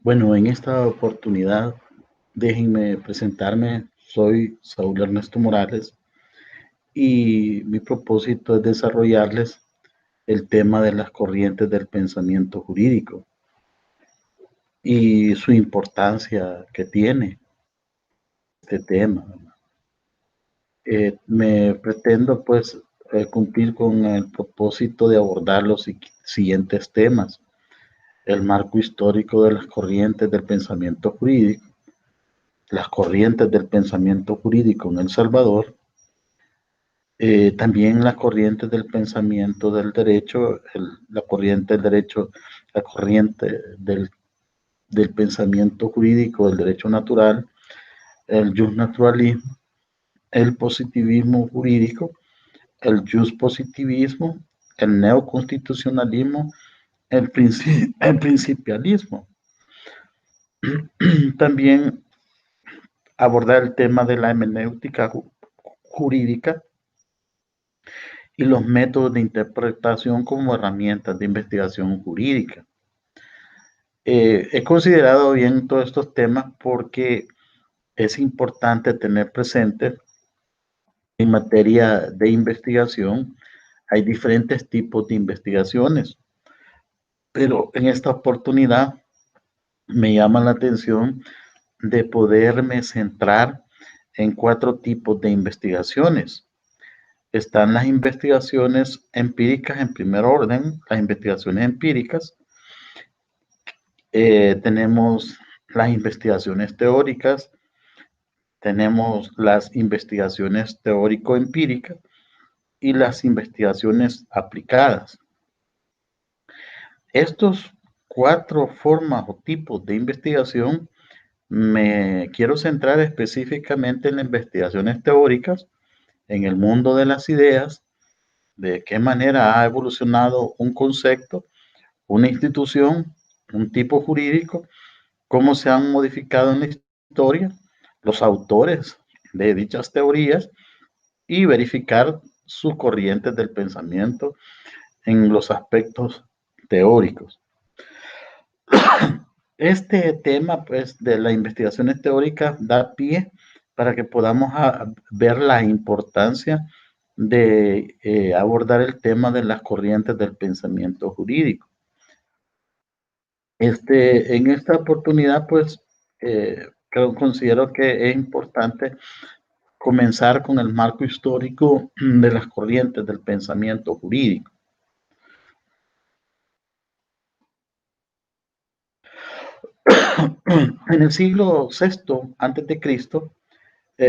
Bueno, en esta oportunidad, déjenme presentarme. Soy Saúl Ernesto Morales y mi propósito es desarrollarles el tema de las corrientes del pensamiento jurídico y su importancia que tiene este tema. Me pretendo cumplir con el propósito de abordar los siguientes temas: el marco histórico de las corrientes del pensamiento jurídico, las corrientes del pensamiento jurídico en El Salvador, también las corrientes del pensamiento del derecho, la corriente del derecho, la corriente del pensamiento jurídico del derecho natural, el justnaturalismo, el positivismo jurídico, el justpositivismo, el neoconstitucionalismo, el principialismo. También abordar el tema de la hermenéutica jurídica y los métodos de interpretación como herramientas de investigación jurídica. He considerado bien todos estos temas porque es importante tener presente en materia de investigación. Hay diferentes tipos de investigaciones, pero en esta oportunidad me llama la atención de poderme centrar en 4 tipos de investigaciones. Están las investigaciones empíricas en primer orden, las investigaciones empíricas. Tenemos las investigaciones teóricas, tenemos las investigaciones teórico-empíricas y las investigaciones aplicadas. Estos 4 formas o tipos de investigación me quiero centrar específicamente en las investigaciones teóricas, en el mundo de las ideas, de qué manera ha evolucionado un concepto, una institución, un tipo jurídico, cómo se han modificado en la historia los autores de dichas teorías y verificar sus corrientes del pensamiento en los aspectos teóricos. Este tema, pues, de las investigaciones teóricas da pie para que podamos ver la importancia de abordar el tema de las corrientes del pensamiento jurídico. En esta oportunidad, pues, considero que es importante comenzar con el marco histórico de las corrientes del pensamiento jurídico. En el siglo VI antes de Cristo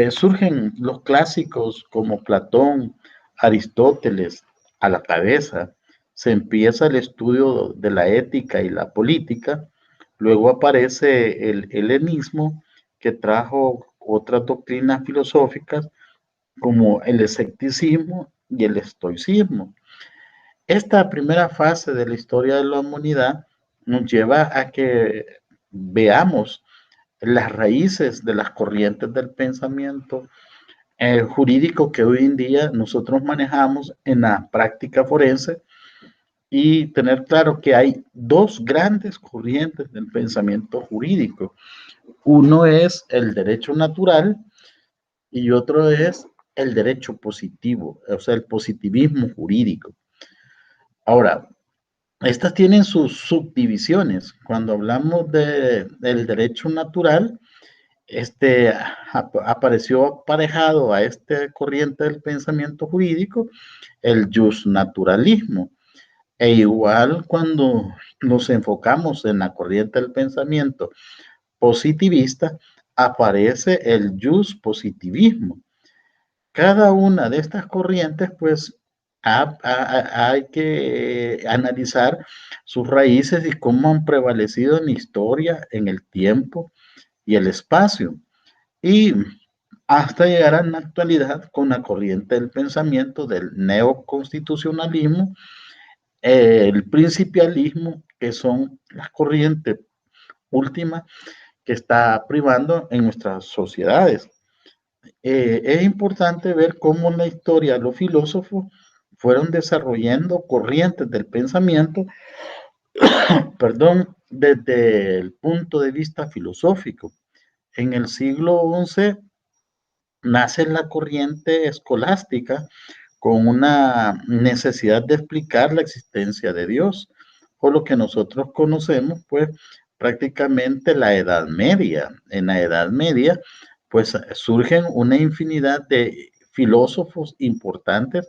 surgen los clásicos como Platón, Aristóteles a la cabeza. Se empieza el estudio de la ética y la política. Luego aparece el helenismo, que trajo otras doctrinas filosóficas como el escepticismo y el estoicismo. Esta primera fase de la historia de la humanidad nos lleva a que veamos las raíces de las corrientes del pensamiento jurídico que hoy en día nosotros manejamos en la práctica forense, y tener claro que hay 2 grandes corrientes del pensamiento jurídico. Uno es el derecho natural y otro es el derecho positivo, o sea, el positivismo jurídico. Ahora, estas tienen sus subdivisiones. Cuando hablamos del derecho natural, apareció aparejado a esta corriente del pensamiento jurídico el justnaturalismo. E igual cuando nos enfocamos en la corriente del pensamiento positivista, aparece el justpositivismo. Cada una de estas corrientes, pues, hay que analizar sus raíces y cómo han prevalecido en la historia, en el tiempo y el espacio, y hasta llegar a la actualidad con la corriente del pensamiento del neoconstitucionalismo, el principialismo, que son las corrientes últimas que está privando en nuestras sociedades. Es importante ver cómo en la historia los filósofos fueron desarrollando corrientes del pensamiento, perdón, desde el punto de vista filosófico. En el siglo XI nace la corriente escolástica con una necesidad de explicar la existencia de Dios, o lo que nosotros conocemos, pues prácticamente la Edad Media. En la Edad Media, pues surgen una infinidad de filósofos importantes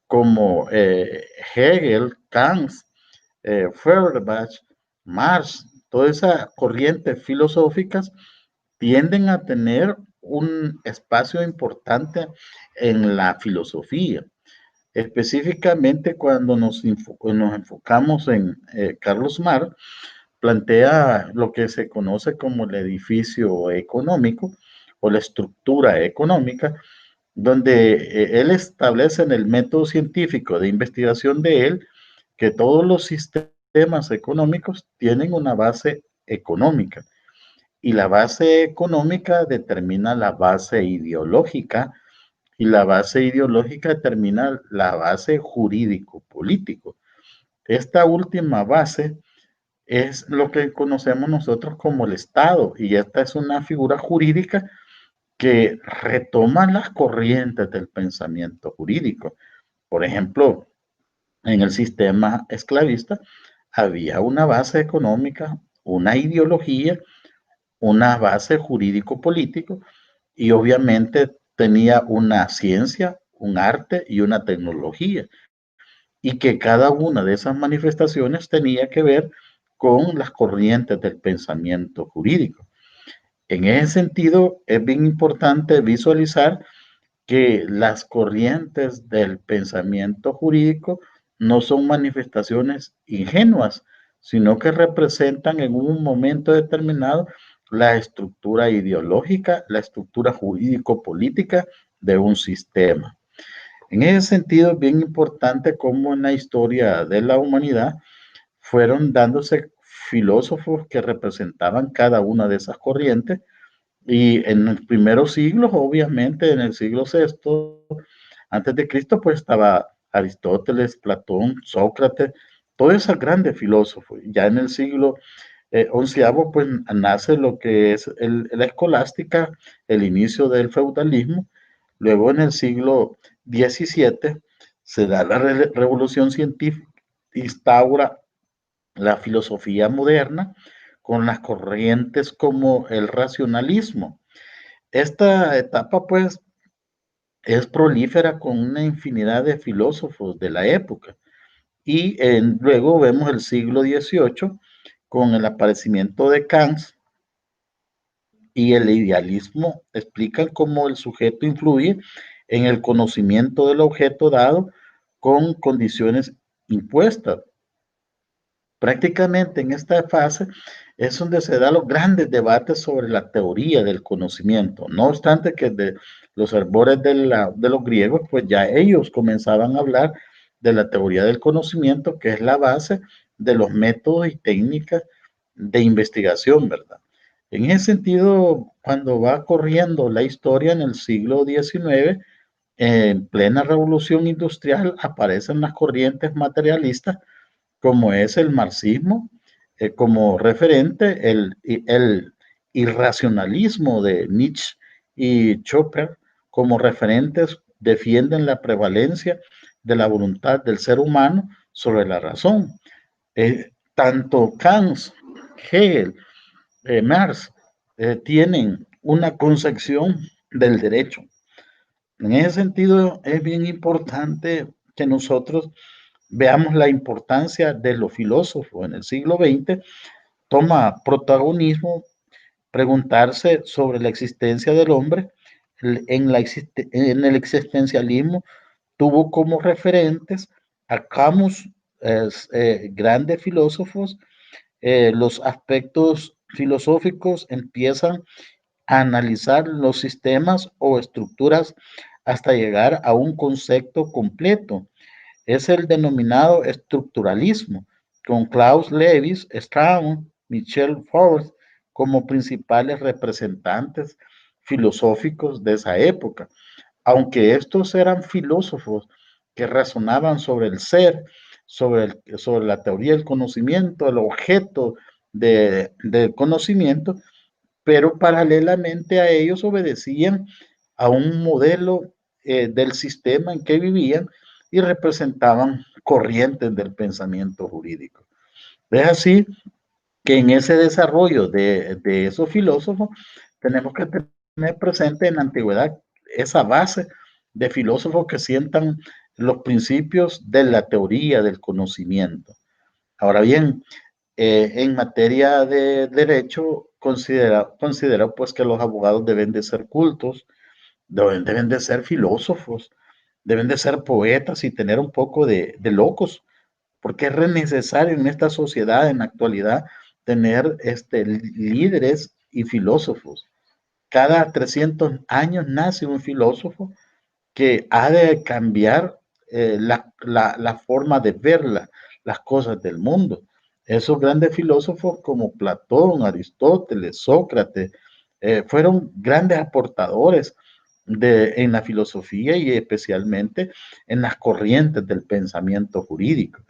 como Hegel, Kant, Feuerbach, Marx, toda esa corriente filosóficas tienden a tener un espacio importante en la filosofía. Específicamente cuando nos enfocamos en Carlos Marx, plantea lo que se conoce como el edificio económico o la estructura económica, donde él establece en el método científico de investigación de él que todos los sistemas económicos tienen una base económica y la base económica determina la base ideológica y la base ideológica determina la base jurídico-político. Esta última base es lo que conocemos nosotros como el Estado y esta es una figura jurídica que retoma las corrientes del pensamiento jurídico. Por ejemplo, en el sistema esclavista había una base económica, una ideología, una base jurídico-político y obviamente tenía una ciencia, un arte y una tecnología y que cada una de esas manifestaciones tenía que ver con las corrientes del pensamiento jurídico. En ese sentido, es bien importante visualizar que las corrientes del pensamiento jurídico no son manifestaciones ingenuas, sino que representan en un momento determinado la estructura ideológica, la estructura jurídico-política de un sistema. En ese sentido, es bien importante cómo en la historia de la humanidad fueron dándose filósofos que representaban cada una de esas corrientes y en los primeros siglos, obviamente, en el siglo sexto antes de Cristo, pues estaba Aristóteles, Platón, Sócrates, todos esos grandes filósofos. Ya en el siglo onceavo, pues nace lo que es la escolástica, el inicio del feudalismo. Luego en el siglo XVII se da la revolución científica, instaura la filosofía moderna con las corrientes como el racionalismo. Esta etapa, pues, es prolífera con una infinidad de filósofos de la época. Y luego vemos el siglo XVIII con el aparecimiento de Kant y el idealismo. Explican cómo el sujeto influye en el conocimiento del objeto dado con condiciones impuestas. Prácticamente en esta fase es donde se dan los grandes debates sobre la teoría del conocimiento. No obstante que de los arbores de los griegos, pues ya ellos comenzaban a hablar de la teoría del conocimiento, que es la base de los métodos y técnicas de investigación, ¿verdad? En ese sentido, cuando va corriendo la historia en el siglo XIX, en plena revolución industrial, aparecen las corrientes materialistas como es el marxismo, como referente el irracionalismo de Nietzsche y Chopin como referentes defienden la prevalencia de la voluntad del ser humano sobre la razón. Tanto Kant, Hegel, Marx tienen una concepción del derecho. En ese sentido, es bien importante que nosotros veamos la importancia de los filósofos en el siglo XX, toma protagonismo preguntarse sobre la existencia del hombre. En el existencialismo tuvo como referentes a Camus, grandes filósofos. Los aspectos filosóficos empiezan a analizar los sistemas o estructuras hasta llegar a un concepto completo. Es el denominado estructuralismo, con Klaus Lewis, Strauss, Michel Foucault como principales representantes filosóficos de esa época. Aunque estos eran filósofos que razonaban sobre el ser, sobre la teoría del conocimiento, el objeto del conocimiento, pero paralelamente a ellos obedecían a un modelo del sistema en que vivían y representaban corrientes del pensamiento jurídico. Es así que en ese desarrollo de esos filósofos tenemos que tener presente en la antigüedad esa base de filósofos que sientan los principios de la teoría del conocimiento. Ahora bien, en materia de derecho, considera pues que los abogados deben de ser cultos, deben de ser filósofos, deben de ser poetas y tener un poco de locos, porque es re necesario en esta sociedad, en la actualidad, tener líderes y filósofos. Cada 300 años nace un filósofo que ha de cambiar la forma de ver las cosas del mundo. Esos grandes filósofos como Platón, Aristóteles, Sócrates, fueron grandes aportadores en la filosofía y especialmente en las corrientes del pensamiento jurídico.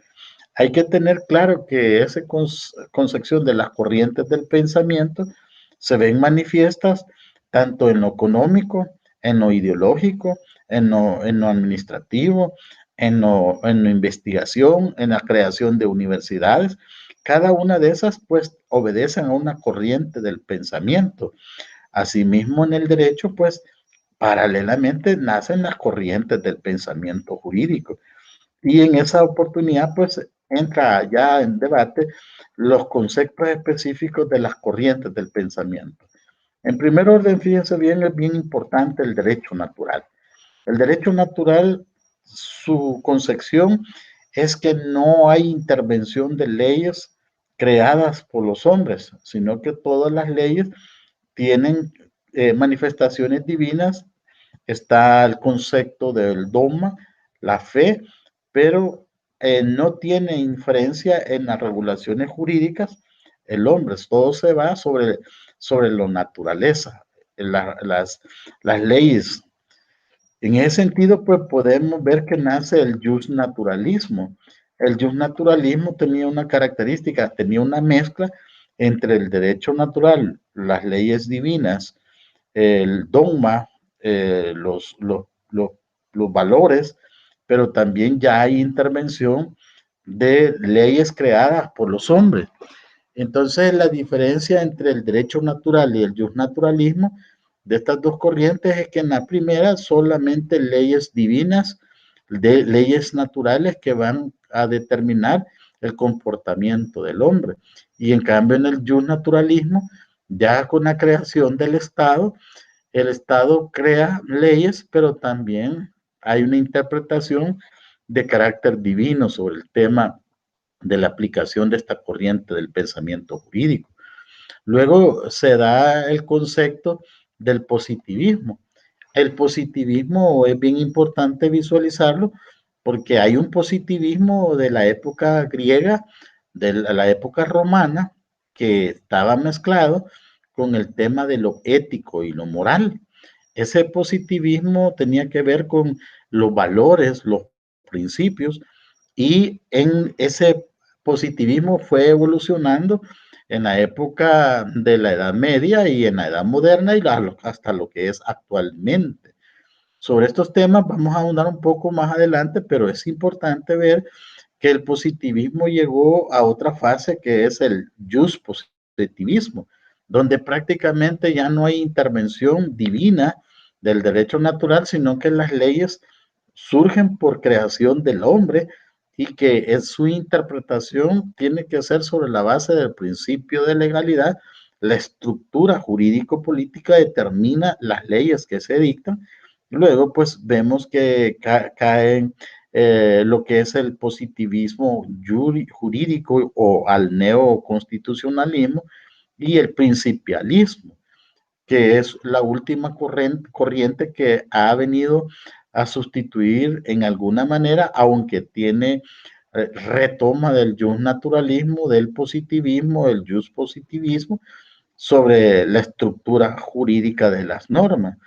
Hay que tener claro que esa concepción de las corrientes del pensamiento se ven manifiestas tanto en lo económico, en lo ideológico, en lo administrativo, en la investigación, en la creación de universidades. Cada una de esas, pues, obedecen a una corriente del pensamiento. Asimismo, en el derecho, pues, paralelamente nacen las corrientes del pensamiento jurídico. Y en esa oportunidad, pues, entra ya en debate los conceptos específicos de las corrientes del pensamiento. En primer orden, fíjense bien, es bien importante el derecho natural. El derecho natural, su concepción es que no hay intervención de leyes creadas por los hombres, sino que todas las leyes tienen manifestaciones divinas. Está el concepto del dogma, la fe, pero no tiene inferencia en las regulaciones jurídicas. El hombre, todo se va sobre la naturaleza, las leyes. En ese sentido, pues podemos ver que nace el justnaturalismo. El justnaturalismo tenía una característica, tenía una mezcla entre el derecho natural, las leyes divinas, el dogma, los valores, pero también ya hay intervención de leyes creadas por los hombres. Entonces, la diferencia entre el derecho natural y el justnaturalismo de estas dos corrientes es que en la primera solamente leyes divinas, de leyes naturales que van a determinar el comportamiento del hombre. Y en cambio en el justnaturalismo, ya con la creación del Estado, el Estado crea leyes, pero también hay una interpretación de carácter divino sobre el tema de la aplicación de esta corriente del pensamiento jurídico. Luego se da el concepto del positivismo. El positivismo es bien importante visualizarlo porque hay un positivismo de la época griega, de la época romana, que estaba mezclado con el tema de lo ético y lo moral. Ese positivismo tenía que ver con los valores, los principios, y en ese positivismo fue evolucionando en la época de la Edad Media y en la Edad Moderna y hasta lo que es actualmente. Sobre estos temas vamos a ahondar un poco más adelante, pero es importante ver que el positivismo llegó a otra fase que es el just positivismo, donde prácticamente ya no hay intervención divina del derecho natural, sino que las leyes surgen por creación del hombre y que es su interpretación tiene que ser sobre la base del principio de legalidad. La estructura jurídico-política determina las leyes que se dictan. Luego, pues vemos que caen lo que es el positivismo jurídico o al neoconstitucionalismo y el principialismo, que es la última corriente que ha venido a sustituir en alguna manera, aunque tiene retoma del justnaturalismo, del positivismo, del positivismo sobre la estructura jurídica de las normas.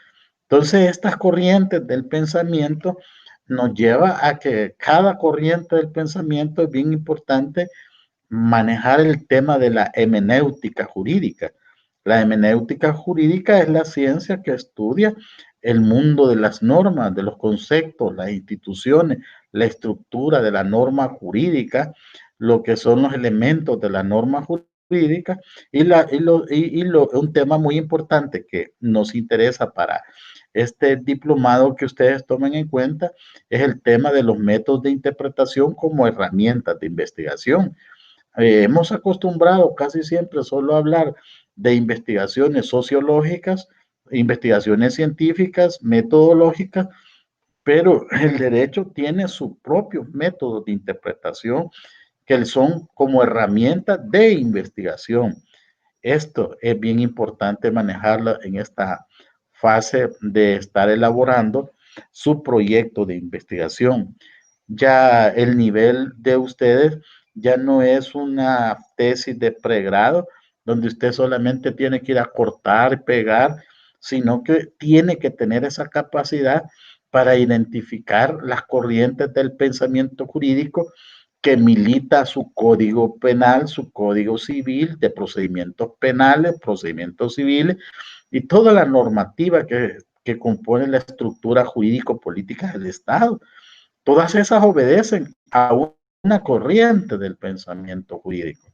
Entonces, estas corrientes del pensamiento nos lleva a que cada corriente del pensamiento es bien importante manejar el tema de la hemenéutica jurídica. La hemenéutica jurídica es la ciencia que estudia el mundo de las normas, de los conceptos, las instituciones, la estructura de la norma jurídica, lo que son los elementos de la norma jurídica un tema muy importante que nos interesa para este diplomado que ustedes tomen en cuenta es el tema de los métodos de interpretación como herramientas de investigación. Hemos acostumbrado casi siempre solo a hablar de investigaciones sociológicas, investigaciones científicas, metodológicas, pero el derecho tiene sus propios métodos de interpretación que son como herramientas de investigación. Esto es bien importante manejarlo en esta fase de estar elaborando su proyecto de investigación. Ya el nivel de ustedes ya no es una tesis de pregrado donde usted solamente tiene que ir a cortar, pegar, sino que tiene que tener esa capacidad para identificar las corrientes del pensamiento jurídico que milita su código penal, su código civil de procedimientos penales, procedimientos civiles y toda la normativa que compone la estructura jurídico-política del Estado. Todas esas obedecen a una corriente del pensamiento jurídico.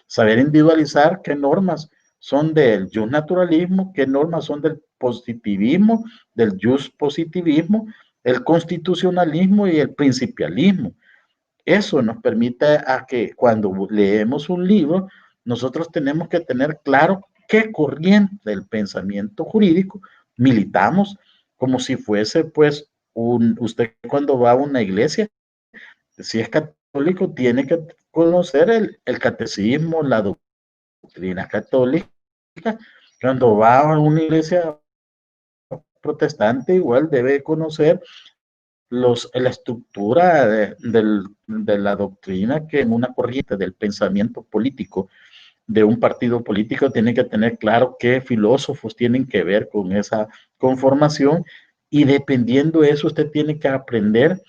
Saber individualizar qué normas son del justnaturalismo, qué normas son del positivismo, del positivismo, el constitucionalismo y el principialismo. Eso nos permite a que cuando leemos un libro, nosotros tenemos que tener claro qué corriente del pensamiento jurídico militamos, como si fuese pues usted cuando va a una iglesia, si es católico, tiene que conocer el catecismo, la doctrina católica. Cuando va a una iglesia protestante, igual debe conocer la estructura de la doctrina que en una corriente del pensamiento político de un partido político tiene que tener claro qué filósofos tienen que ver con esa conformación y dependiendo de eso usted tiene que aprender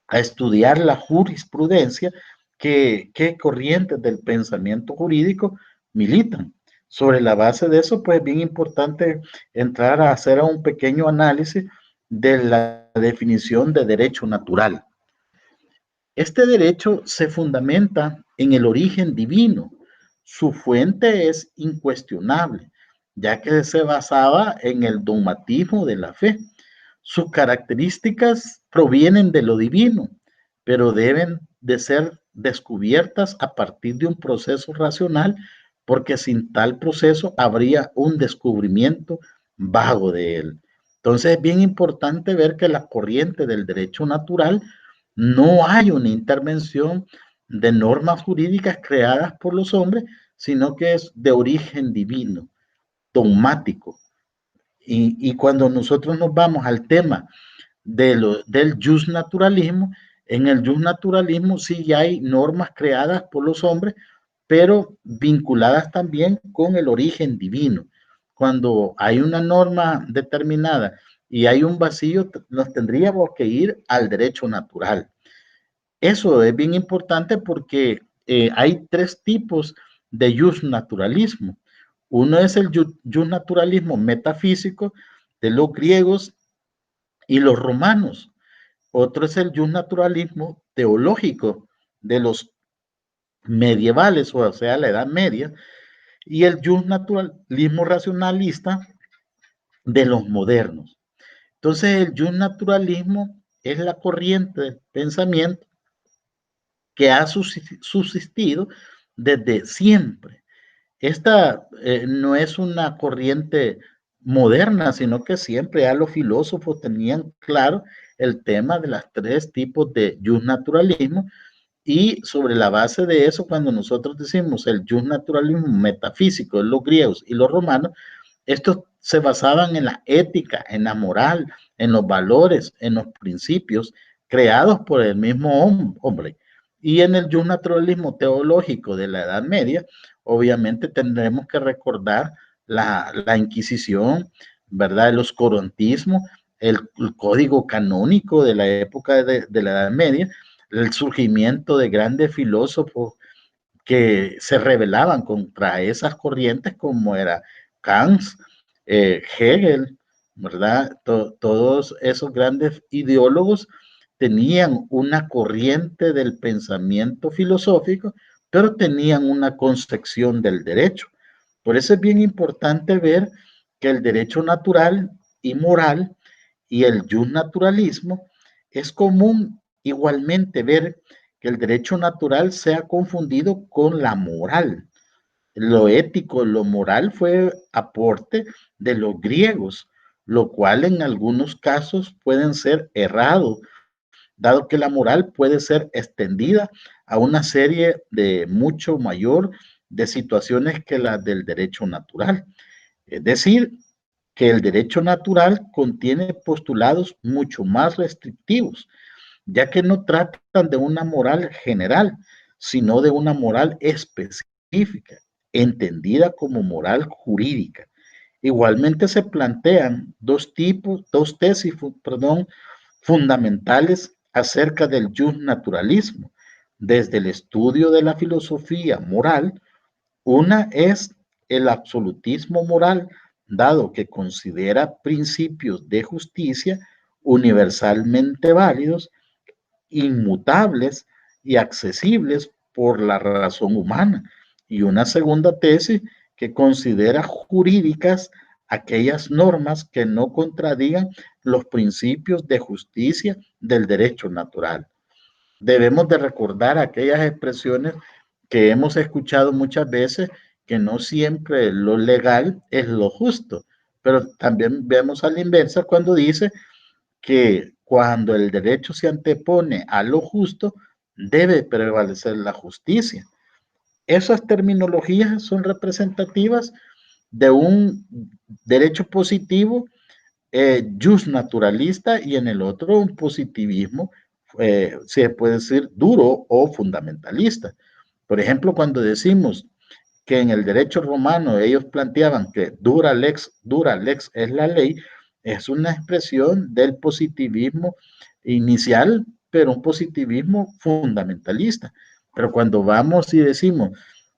a estudiar la jurisprudencia, qué corrientes del pensamiento jurídico militan. Sobre la base de eso, pues es bien importante entrar a hacer un pequeño análisis de la definición de derecho natural. Este derecho se fundamenta en el origen divino. Su fuente es incuestionable, ya que se basaba en el dogmatismo de la fe. Sus características provienen de lo divino, pero deben de ser descubiertas a partir de un proceso racional, porque sin tal proceso habría un descubrimiento vago de él. Entonces es bien importante ver que la corriente del derecho natural no hay una intervención de normas jurídicas creadas por los hombres, sino que es de origen divino, dogmático. Y cuando nosotros nos vamos al tema del justnaturalismo, en el justnaturalismo sí ya hay normas creadas por los hombres, pero vinculadas también con el origen divino. Cuando hay una norma determinada y hay un vacío, nos tendríamos que ir al derecho natural. Eso es bien importante porque hay tres tipos de justnaturalismo. Uno es el justnaturalismo metafísico de los griegos y los romanos. Otro es el justnaturalismo teológico de los medievales, o sea, la Edad Media, y el justnaturalismo racionalista de los modernos. Entonces, el justnaturalismo es la corriente de pensamiento que ha subsistido desde siempre. Esta no es una corriente moderna, sino que siempre ya los filósofos tenían claro el tema de los tres tipos de justnaturalismo y sobre la base de eso, cuando nosotros decimos el justnaturalismo metafísico de los griegos y los romanos, estos se basaban en la ética, en la moral, en los valores, en los principios creados por el mismo hombre. Y en el naturalismo teológico de la Edad Media, obviamente tendremos que recordar la Inquisición, ¿verdad? El oscurantismo, el código canónico de la época de la Edad Media, el surgimiento de grandes filósofos que se rebelaban contra esas corrientes como era Kant, Hegel, ¿verdad? Todos esos grandes ideólogos tenían una corriente del pensamiento filosófico, pero tenían una concepción del derecho. Por eso es bien importante ver que el derecho natural y moral y el justnaturalismo es común igualmente ver que el derecho natural se ha confundido con la moral. Lo ético, lo moral fue aporte de los griegos, lo cual en algunos casos pueden ser errado, dado que la moral puede ser extendida a una serie de mucho mayor de situaciones que las del derecho natural. Es decir, que el derecho natural contiene postulados mucho más restrictivos, ya que no tratan de una moral general, sino de una moral específica, entendida como moral jurídica. Igualmente se plantean dos tesis, fundamentales acerca del justnaturalismo, desde el estudio de la filosofía moral. Una es el absolutismo moral, dado que considera principios de justicia universalmente válidos, inmutables y accesibles por la razón humana. Y una segunda tesis que considera jurídicas aquellas normas que no contradigan los principios de justicia del derecho natural. Debemos de recordar aquellas expresiones que hemos escuchado muchas veces, que no siempre lo legal es lo justo, pero también vemos a la inversa cuando dice que cuando el derecho se antepone a lo justo, debe prevalecer la justicia. Esas terminologías son representativas de un derecho positivo, justnaturalista, y en el otro un positivismo, se puede decir duro o fundamentalista. Por ejemplo, cuando decimos que en el derecho romano ellos planteaban que dura lex es la ley, es una expresión del positivismo inicial, pero un positivismo fundamentalista. Pero cuando vamos y decimos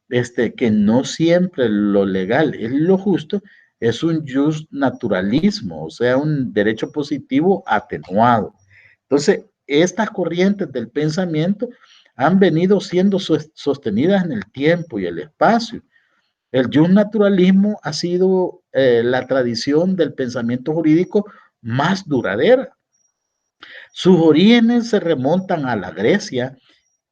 que no siempre lo legal es lo justo, es un just naturalismo, o sea, un derecho positivo atenuado. Entonces, estas corrientes del pensamiento han venido siendo sostenidas en el tiempo y el espacio. El justnaturalismo ha sido la tradición del pensamiento jurídico más duradera. Sus orígenes se remontan a la Grecia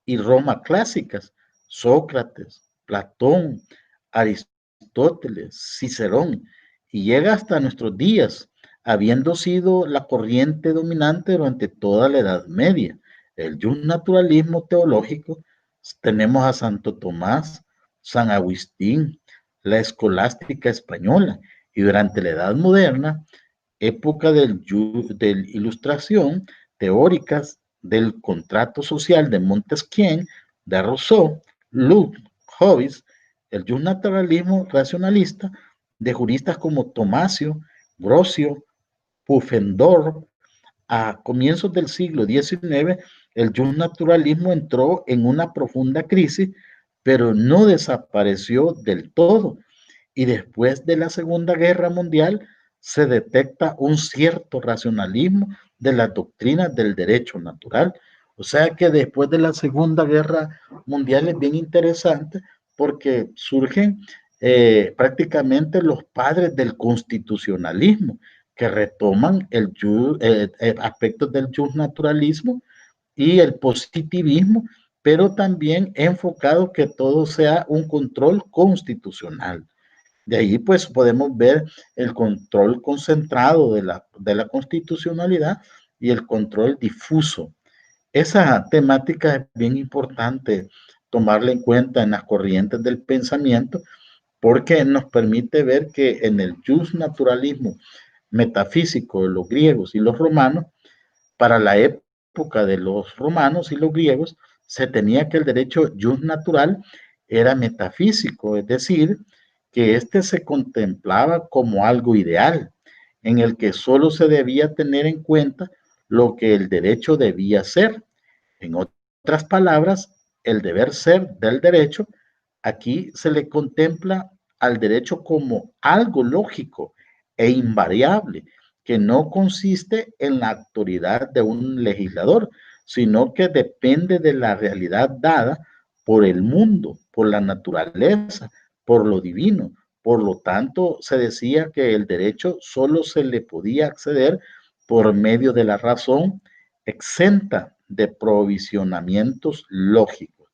y Roma clásicas, Sócrates, Platón, Aristóteles, Cicerón, y llega hasta nuestros días, habiendo sido la corriente dominante durante toda la Edad Media. El justnaturalismo teológico, tenemos a Santo Tomás, San Agustín, la escolástica española, y durante la Edad Moderna, época del Ilustración, teóricas del contrato social de Montesquieu, de Rousseau, Locke, Hobbes, el justnaturalismo racionalista de juristas como Tomasio, Grocio, Pufendorf. A comienzos del siglo XIX, el justnaturalismo entró en una profunda crisis, pero no desapareció del todo, y después de la Segunda Guerra Mundial se detecta un cierto racionalismo de las doctrinas del derecho natural. O sea que después de la Segunda Guerra Mundial es bien interesante porque surgen prácticamente los padres del constitucionalismo que retoman aspectos del justnaturalismo y el positivismo, pero también enfocado que todo sea un control constitucional. De ahí pues podemos ver el control concentrado de la constitucionalidad y el control difuso. Esa temática es bien importante tomarla en cuenta en las corrientes del pensamiento porque nos permite ver que en el justnaturalismo metafísico de los griegos y los romanos, para la época de los romanos y los griegos, se tenía que el derecho justnatural era metafísico, es decir, que éste se contemplaba como algo ideal, en el que solo se debía tener en cuenta lo que el derecho debía ser. En otras palabras, el deber ser del derecho Aquí se le contempla al derecho como algo lógico e invariable, que no consiste en la autoridad de un legislador, sino que depende de la realidad dada por el mundo, por la naturaleza, por lo divino. Por lo tanto, se decía que el derecho solo se le podía acceder por medio de la razón exenta de provisionamientos lógicos.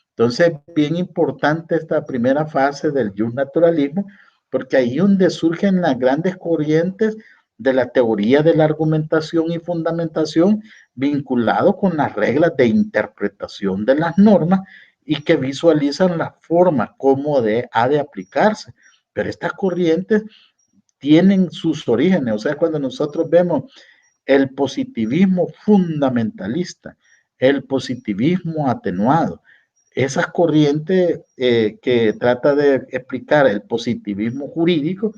Entonces, bien importante esta primera fase del naturalismo, porque ahí es donde surgen las grandes corrientes de la teoría de la argumentación y fundamentación vinculado con las reglas de interpretación de las normas y que visualizan la forma como ha de aplicarse. Pero estas corrientes tienen sus orígenes, o sea, cuando nosotros vemos el positivismo fundamentalista, el positivismo atenuado, esas corrientes que trata de explicar el positivismo jurídico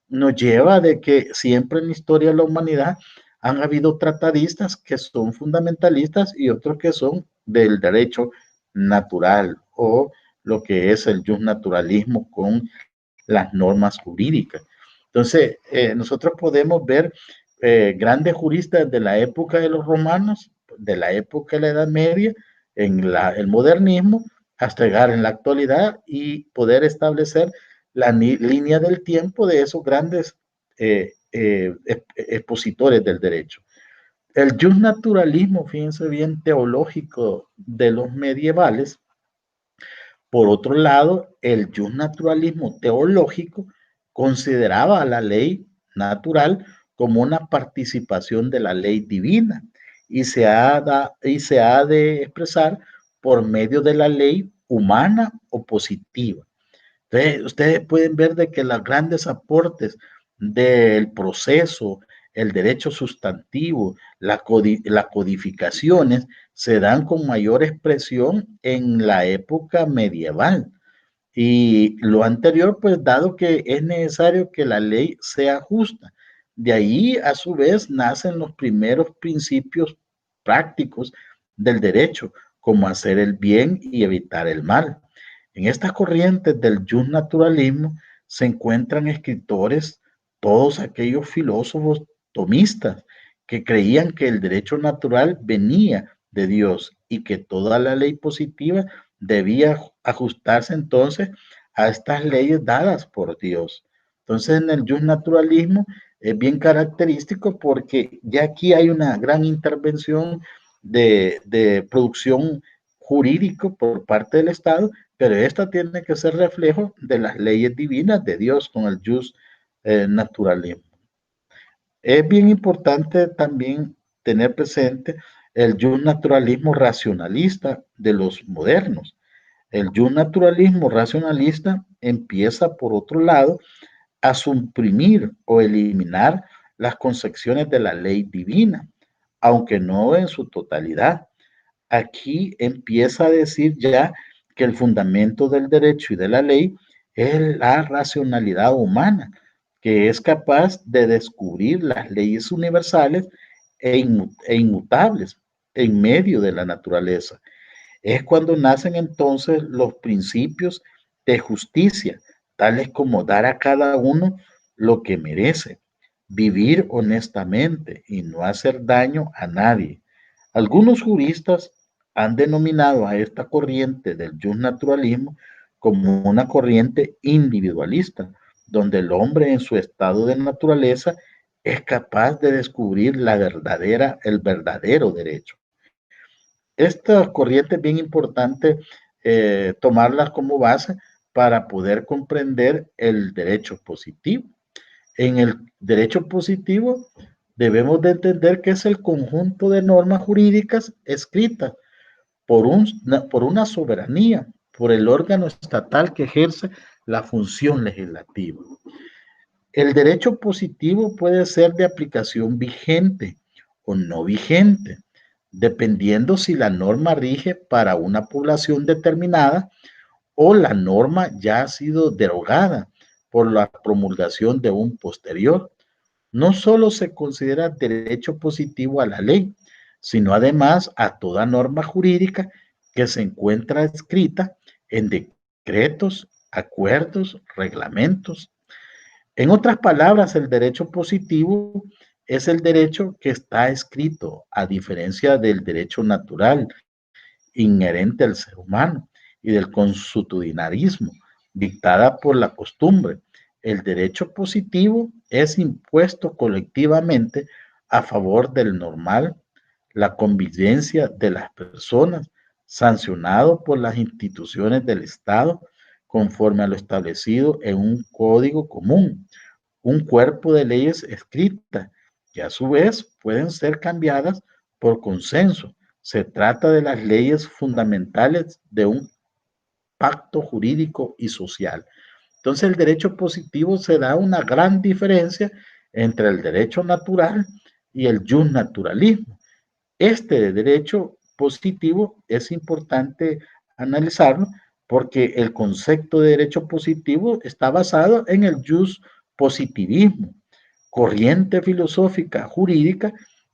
nos lleva de que siempre en la historia de la humanidad han habido tratadistas que son fundamentalistas y otros que son del derecho natural o lo que es el justnaturalismo con las normas jurídicas. Entonces, nosotros podemos ver grandes juristas de la época de los romanos, de la época de la Edad Media, el modernismo, hasta llegar en la actualidad y poder establecer la línea del tiempo de esos grandes expositores del derecho. El justnaturalismo, fíjense bien, teológico de los medievales. Por otro lado, el justnaturalismo teológico consideraba a la ley natural como una participación de la ley divina y se ha de expresar por medio de la ley humana o positiva. Entonces, ustedes pueden ver de que los grandes aportes del proceso, el derecho sustantivo, las codificaciones, se dan con mayor expresión en la época medieval. Y lo anterior, pues dado que es necesario que la ley sea justa. De ahí, a su vez, nacen los primeros principios prácticos del derecho, como hacer el bien y evitar el mal. En estas corrientes del justnaturalismo se encuentran escritores, todos aquellos filósofos tomistas que creían que el derecho natural venía de Dios y que toda la ley positiva debía ajustarse entonces a estas leyes dadas por Dios. Entonces, en el justnaturalismo es bien característico porque ya aquí hay una gran intervención de producción jurídico por parte del Estado, pero esta tiene que ser reflejo de las leyes divinas de Dios con el just naturalismo. Es bien importante también tener presente el just naturalismo racionalista de los modernos. El just naturalismo racionalista empieza, por otro lado, a suprimir o eliminar las concepciones de la ley divina, aunque no en su totalidad. Aquí empieza a decir ya que el fundamento del derecho y de la ley es la racionalidad humana, que es capaz de descubrir las leyes universales e inmutables en medio de la naturaleza. Es cuando nacen entonces los principios de justicia, tales como dar a cada uno lo que merece, vivir honestamente y no hacer daño a nadie. Algunos juristas han denominado a esta corriente del justnaturalismo como una corriente individualista, donde el hombre en su estado de naturaleza es capaz de descubrir el verdadero derecho. Esta corriente es bien importante tomarlas como base para poder comprender el derecho positivo. En el derecho positivo debemos de entender que es el conjunto de normas jurídicas escritas por una soberanía, por el órgano estatal que ejerce la función legislativa. El derecho positivo puede ser de aplicación vigente o no vigente, dependiendo si la norma rige para una población determinada o la norma ya ha sido derogada por la promulgación de un posterior. No solo se considera derecho positivo a la ley, sino además a toda norma jurídica que se encuentra escrita en decretos, acuerdos, reglamentos. En otras palabras, el derecho positivo es el derecho que está escrito, a diferencia del derecho natural inherente al ser humano y del consuetudinarismo, dictada por la costumbre. El derecho positivo es impuesto colectivamente a favor del normal, la convivencia de las personas, sancionado por las instituciones del Estado conforme a lo establecido en un código común, un cuerpo de leyes escritas, que a su vez pueden ser cambiadas por consenso. Se trata de las leyes fundamentales de un pacto jurídico y social. Entonces el derecho positivo se da una gran diferencia entre el derecho natural y el justnaturalismo. Este derecho positivo es importante analizarlo porque el concepto de derecho positivo está basado en el jus positivismo, corriente filosófica jurídica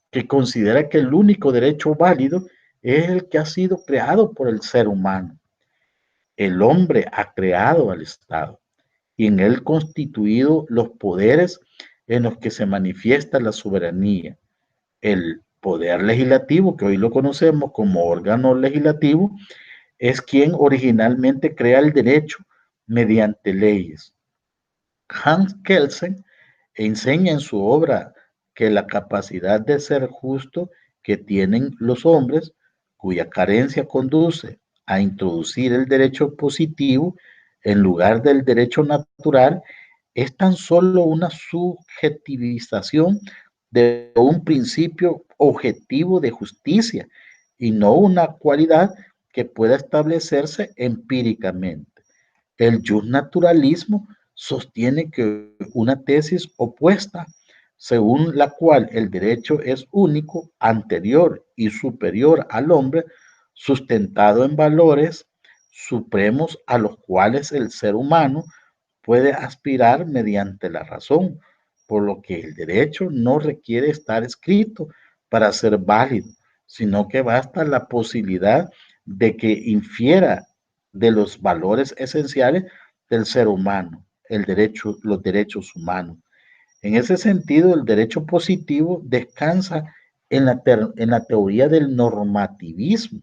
que considera que el único derecho válido es el que ha sido creado por el ser humano. El hombre ha creado al Estado y en él constituido los poderes en los que se manifiesta la soberanía. El poder legislativo, que hoy lo conocemos como órgano legislativo, es quien originalmente crea el derecho mediante leyes. Hans Kelsen enseña en su obra que la capacidad de ser justo que tienen los hombres, cuya carencia conduce a introducir el derecho positivo en lugar del derecho natural, es tan solo una subjetivización de un principio objetivo de justicia y no una cualidad que pueda establecerse empíricamente. El justnaturalismo sostiene que una tesis opuesta, según la cual el derecho es único, anterior y superior al hombre, sustentado en valores supremos a los cuales el ser humano puede aspirar mediante la razón, por lo que el derecho no requiere estar escrito para ser válido, sino que basta la posibilidad de que infiera de los valores esenciales del ser humano, el derecho, los derechos humanos. En ese sentido, el derecho positivo descansa en la teoría del normativismo,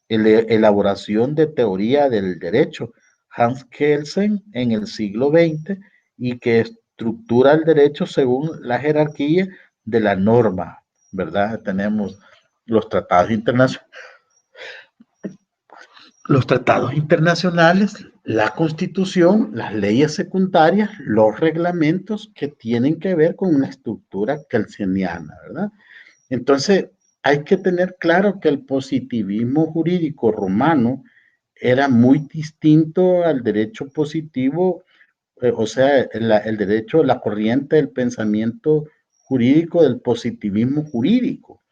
elaboración de teoría del derecho, Hans Kelsen en el siglo XX, y que estructura el derecho según la jerarquía de la norma, ¿verdad? Tenemos los tratados internacionales, la constitución, las leyes secundarias, los reglamentos que tienen que ver con una estructura kelseniana, ¿verdad? Entonces, hay que tener claro que el positivismo jurídico romano era muy distinto al derecho positivo, o sea, el derecho, la corriente del pensamiento jurídico del positivismo jurídico.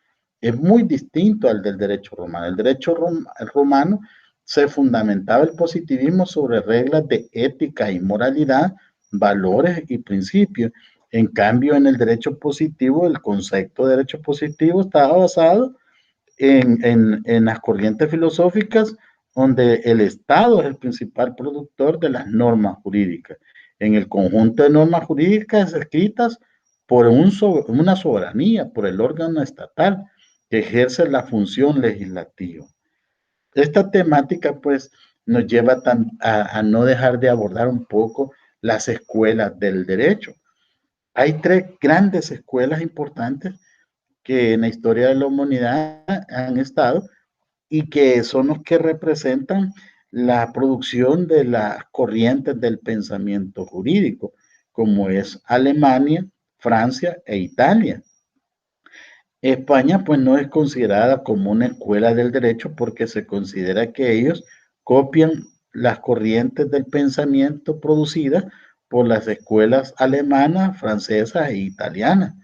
Es muy distinto al del derecho romano. El derecho romano se fundamentaba el positivismo sobre reglas de ética y moralidad, valores y principios. En cambio, en el derecho positivo, el concepto de derecho positivo estaba basado en las corrientes filosóficas donde el Estado es el principal productor de las normas jurídicas. En el conjunto de normas jurídicas escritas por una soberanía, por el órgano estatal que ejerce la función legislativa. Esta temática pues nos lleva a no dejar de abordar un poco las escuelas del derecho. Hay tres grandes escuelas importantes que en la historia de la humanidad han estado y que son los que representan la producción de las corrientes del pensamiento jurídico, como es Alemania, Francia e Italia. España pues no es considerada como una escuela del derecho porque se considera que ellos copian las corrientes del pensamiento producidas por las escuelas alemanas, francesas e italianas.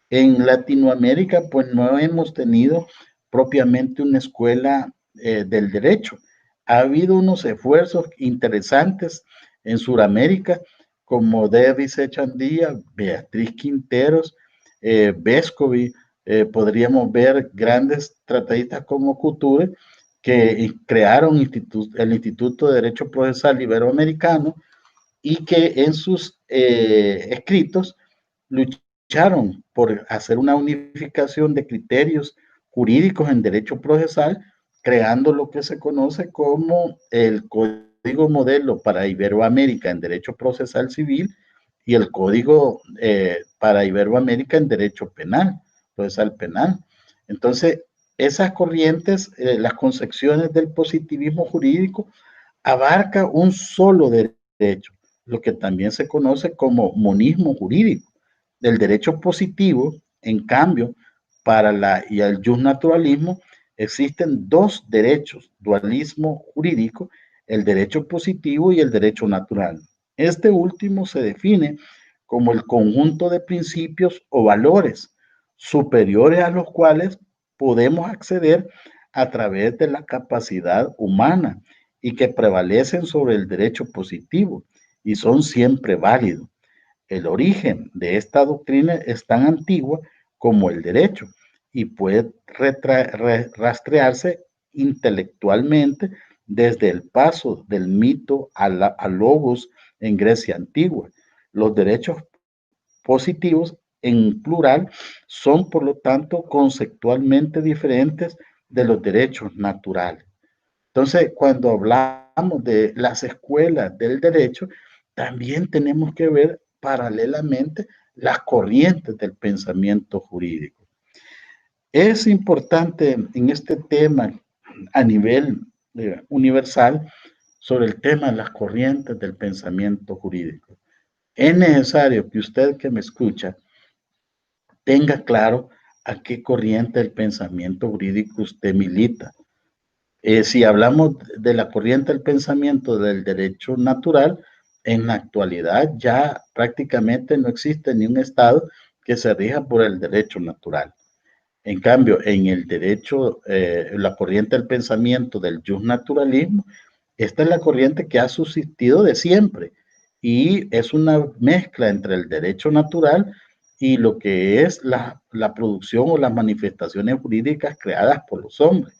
En Latinoamérica, pues no hemos tenido propiamente una escuela del derecho. Ha habido unos esfuerzos interesantes en Sudamérica, como David Sechandía, Beatriz Quinteros, Vescovi, podríamos ver grandes tratadistas como Couture, que crearon el Instituto de Derecho Procesal Iberoamericano y que en sus escritos lucharon por hacer una unificación de criterios jurídicos en derecho procesal, creando lo que se conoce como el Código Modelo para Iberoamérica en Derecho Procesal Civil y el Código para Iberoamérica en Derecho Penal, Procesal Penal. Entonces, esas corrientes, las concepciones del positivismo jurídico, abarca un solo derecho, lo que también se conoce como monismo jurídico. Del derecho positivo, en cambio, para y el justnaturalismo, existen dos derechos, dualismo jurídico, el derecho positivo y el derecho natural. Este último se define como el conjunto de principios o valores superiores a los cuales podemos acceder a través de la capacidad humana y que prevalecen sobre el derecho positivo y son siempre válidos. El origen de esta doctrina es tan antigua como el derecho y puede rastrearse intelectualmente desde el paso del mito a logos en Grecia antigua. Los derechos positivos en plural son, por lo tanto, conceptualmente diferentes de los derechos naturales. Entonces, cuando hablamos de las escuelas del derecho, también tenemos que ver paralelamente las corrientes del pensamiento jurídico. Es importante en este tema a nivel universal sobre el tema de las corrientes del pensamiento jurídico. Es necesario que usted que me escucha tenga claro a qué corriente del pensamiento jurídico usted milita. Si hablamos de la corriente del pensamiento del derecho natural, en la actualidad ya prácticamente no existe ni un Estado que se rija por el derecho natural. En cambio, en el derecho, la corriente del pensamiento del justnaturalismo, esta es la corriente que ha subsistido de siempre y es una mezcla entre el derecho natural y lo que es la producción o las manifestaciones jurídicas creadas por los hombres.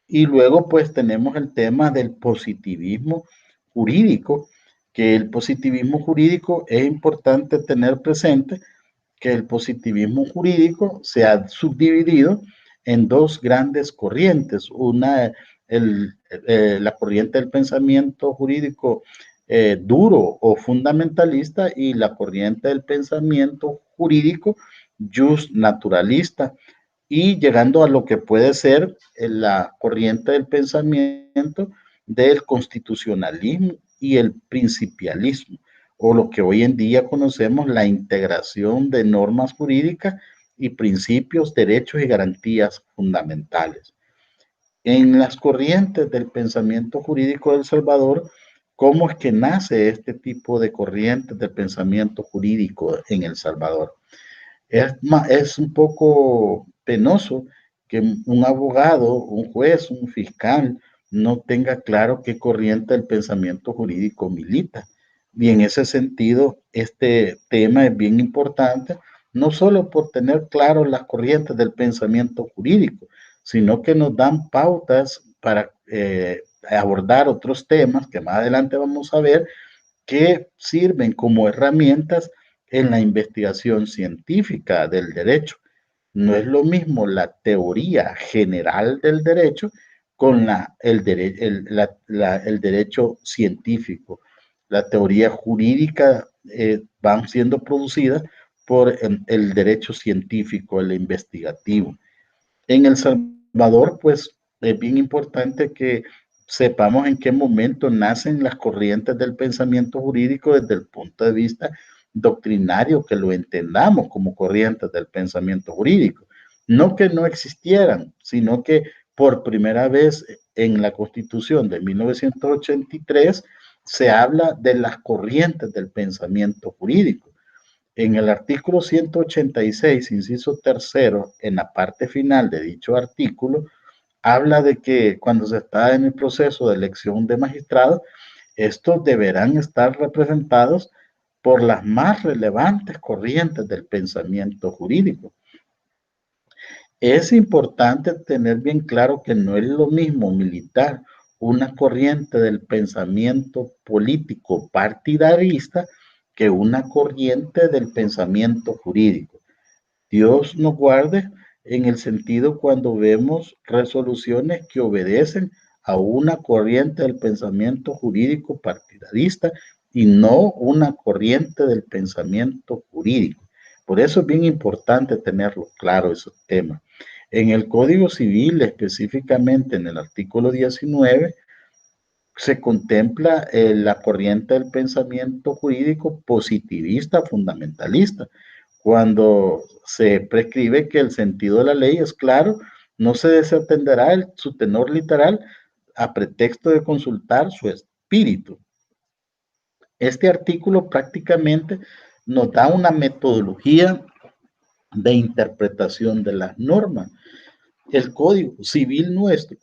Y luego pues tenemos el tema del positivismo jurídico, que el positivismo jurídico es importante tener presente que el positivismo jurídico se ha subdividido en dos grandes corrientes. Una, la corriente del pensamiento jurídico duro o fundamentalista y la corriente del pensamiento jurídico just naturalista y llegando a lo que puede ser la corriente del pensamiento del constitucionalismo y el principialismo, o lo que hoy en día conocemos la integración de normas jurídicas y principios, derechos y garantías fundamentales. En las corrientes del pensamiento jurídico de El Salvador, ¿cómo es que nace este tipo de corrientes del pensamiento jurídico en El Salvador? Es un poco penoso que un abogado, un juez, un fiscal no tenga claro qué corriente del pensamiento jurídico milita. Y en ese sentido, este tema es bien importante, no solo por tener claro las corrientes del pensamiento jurídico, sino que nos dan pautas para abordar otros temas que más adelante vamos a ver que sirven como herramientas en la investigación científica del derecho. No es lo mismo la teoría general del derecho con el derecho científico. La teoría jurídica van siendo producidas por el derecho científico, el investigativo. En El Salvador, pues es bien importante que sepamos en qué momento nacen las corrientes del pensamiento jurídico desde el punto de vista doctrinario, que lo entendamos como corrientes del pensamiento jurídico. No que no existieran, sino que por primera vez en la Constitución de 1983 se habla de las corrientes del pensamiento jurídico. En el artículo 186, inciso tercero, en la parte final de dicho artículo, habla de que cuando se está en el proceso de elección de magistrados, estos deberán estar representados por las más relevantes corrientes del pensamiento jurídico. Es importante tener bien claro que no es lo mismo militar una corriente del pensamiento político partidarista que una corriente del pensamiento jurídico. Dios nos guarde en el sentido cuando vemos resoluciones que obedecen a una corriente del pensamiento jurídico partidarista y no una corriente del pensamiento jurídico. Por eso es bien importante tenerlo claro esos temas. En el Código Civil, específicamente en el artículo 19, se contempla la corriente del pensamiento jurídico positivista fundamentalista, cuando se prescribe que el sentido de la ley es claro, no se desatenderá su tenor literal a pretexto de consultar su espíritu. Este artículo prácticamente nos da una metodología de interpretación de las normas. El Código Civil nuestro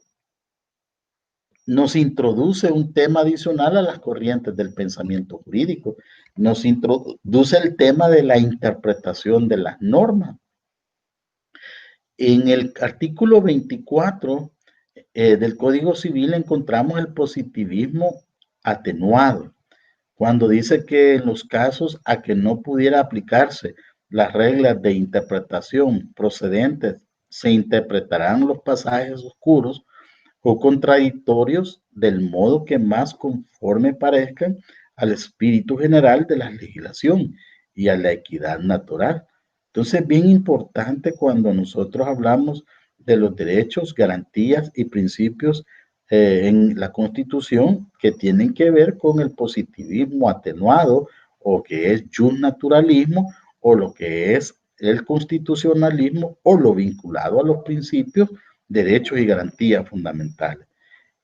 nos introduce un tema adicional a las corrientes del pensamiento jurídico, nos introduce el tema de la interpretación de las normas. En el artículo 24 del Código Civil encontramos el positivismo atenuado, cuando dice que en los casos a que no pudiera aplicarse las reglas de interpretación procedentes, se interpretarán los pasajes oscuros o contradictorios del modo que más conforme parezcan al espíritu general de la legislación y a la equidad natural. Entonces, bien importante cuando nosotros hablamos de los derechos, garantías y principios en la Constitución que tienen que ver con el positivismo atenuado o que es naturalismo o lo que es el constitucionalismo o lo vinculado a los principios, derechos y garantías fundamentales.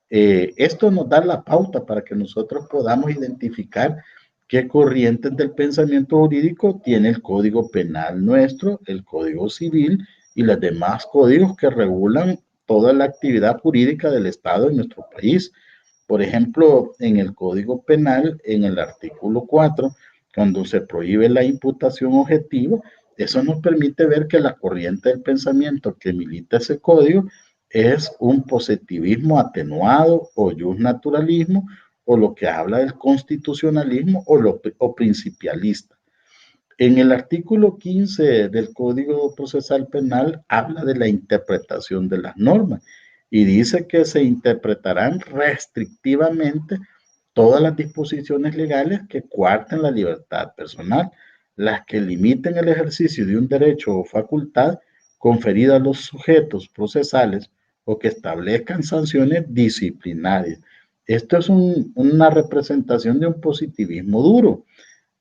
Esto nos da la pauta para que nosotros podamos identificar qué corrientes del pensamiento jurídico tiene el Código Penal nuestro, el Código Civil y los demás códigos que regulan toda la actividad jurídica del Estado en nuestro país. Por ejemplo, en el Código Penal, en el artículo 4, cuando se prohíbe la imputación objetiva, eso nos permite ver que la corriente del pensamiento que milita ese código es un positivismo atenuado o naturalismo o lo que habla del constitucionalismo o principialista. En el artículo 15 del Código Procesal Penal habla de la interpretación de las normas y dice que se interpretarán restrictivamente todas las disposiciones legales que coarten la libertad personal, las que limiten el ejercicio de un derecho o facultad conferida a los sujetos procesales o que establezcan sanciones disciplinarias. Esto es una representación de un positivismo duro.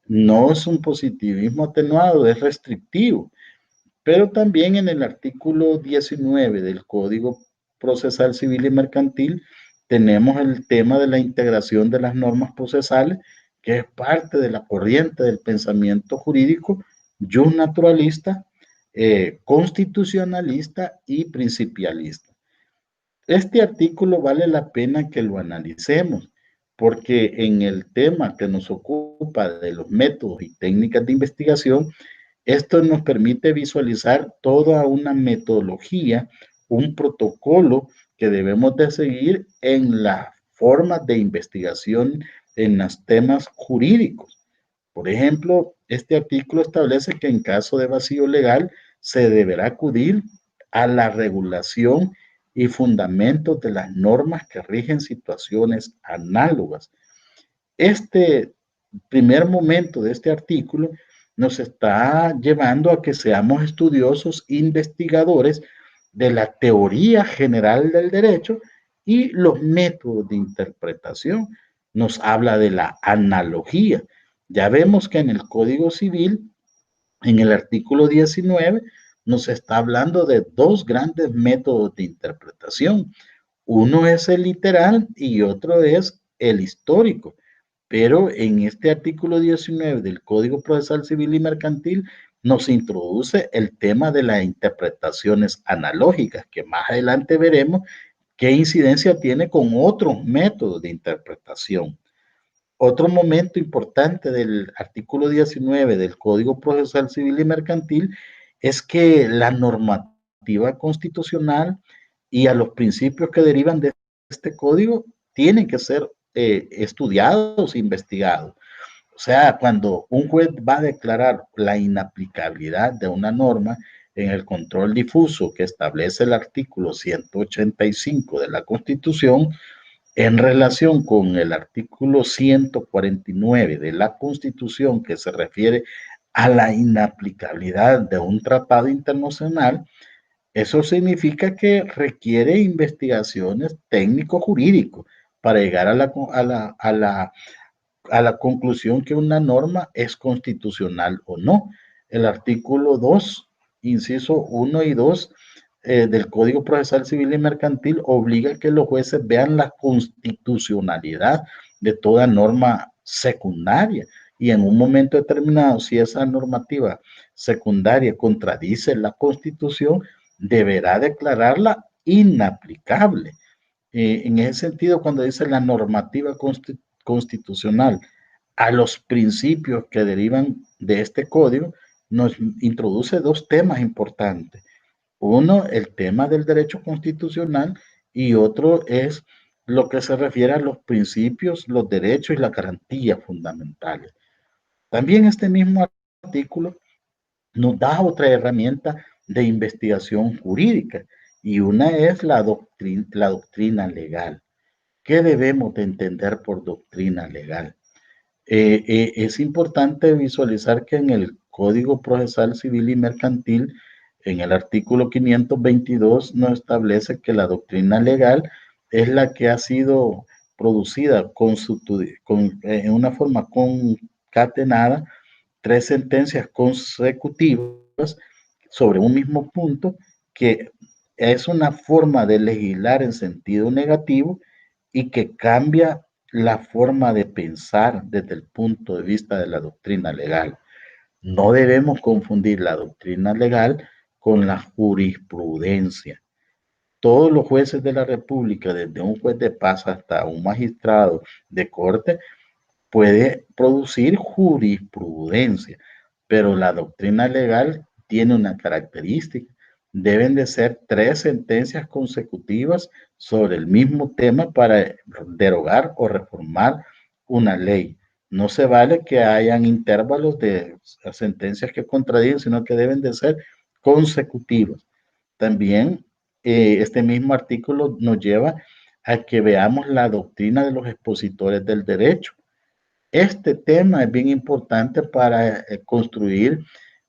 No es un positivismo atenuado, es restrictivo. Pero también en el artículo 19 del Código Procesal Civil y Mercantil tenemos el tema de la integración de las normas procesales, que es parte de la corriente del pensamiento jurídico naturalista, constitucionalista y principialista. Este artículo vale la pena que lo analicemos, porque en el tema que nos ocupa de los métodos y técnicas de investigación, esto nos permite visualizar toda una metodología, un protocolo que debemos de seguir en las formas de investigación en los temas jurídicos. Por ejemplo, este artículo establece que en caso de vacío legal se deberá acudir a la regulación y fundamentos de las normas que rigen situaciones análogas. Este primer momento de este artículo nos está llevando a que seamos estudiosos, investigadores de la teoría general del derecho y los métodos de interpretación. Nos habla de la analogía. Ya vemos que en el Código Civil, en el artículo 19, nos está hablando de dos grandes métodos de interpretación. Uno es el literal y otro es el histórico. Pero en este artículo 19 del Código Procesal Civil y Mercantil nos introduce el tema de las interpretaciones analógicas, que más adelante veremos qué incidencia tiene con otros métodos de interpretación. Otro momento importante del artículo 19 del Código Procesal Civil y Mercantil es que la normativa normativa constitucional y a los principios que derivan de este código tienen que ser estudiados, investigados. O sea, cuando un juez va a declarar la inaplicabilidad de una norma en el control difuso que establece el artículo 185 de la Constitución, en relación con el artículo 149 de la Constitución que se refiere a la inaplicabilidad de un tratado internacional, eso significa que requiere investigaciones técnico-jurídicos para llegar a la conclusión que una norma es constitucional o no. El artículo 2, inciso 1 y 2 del Código Procesal Civil y Mercantil obliga a que los jueces vean la constitucionalidad de toda norma secundaria y en un momento determinado, si esa normativa secundaria contradice la Constitución, deberá declararla inaplicable. En ese sentido, cuando dice la normativa constitucional a los principios que derivan de este código, nos introduce dos temas importantes. Uno, el tema del derecho constitucional y otro es lo que se refiere a los principios, los derechos y las garantías fundamentales. También este mismo artículo nos da otra herramienta de investigación jurídica y una es la doctrina legal. ¿Qué debemos de entender por doctrina legal? Es importante visualizar que en el Código Procesal Civil y Mercantil, en el artículo 522, nos establece que la doctrina legal es la que ha sido producida en una forma concatenada, tres sentencias consecutivas sobre un mismo punto, que es una forma de legislar en sentido negativo y que cambia la forma de pensar desde el punto de vista de la doctrina legal. No debemos confundir la doctrina legal con la jurisprudencia. Todos los jueces de la República, desde un juez de paz hasta un magistrado de corte, puede producir jurisprudencia, pero la doctrina legal tiene una característica. Deben de ser tres sentencias consecutivas sobre el mismo tema para derogar o reformar una ley. No se vale que hayan intervalos de sentencias que contradigan, sino que deben de ser consecutivas. También este mismo artículo nos lleva a que veamos la doctrina de los expositores del derecho. Este tema es bien importante para construir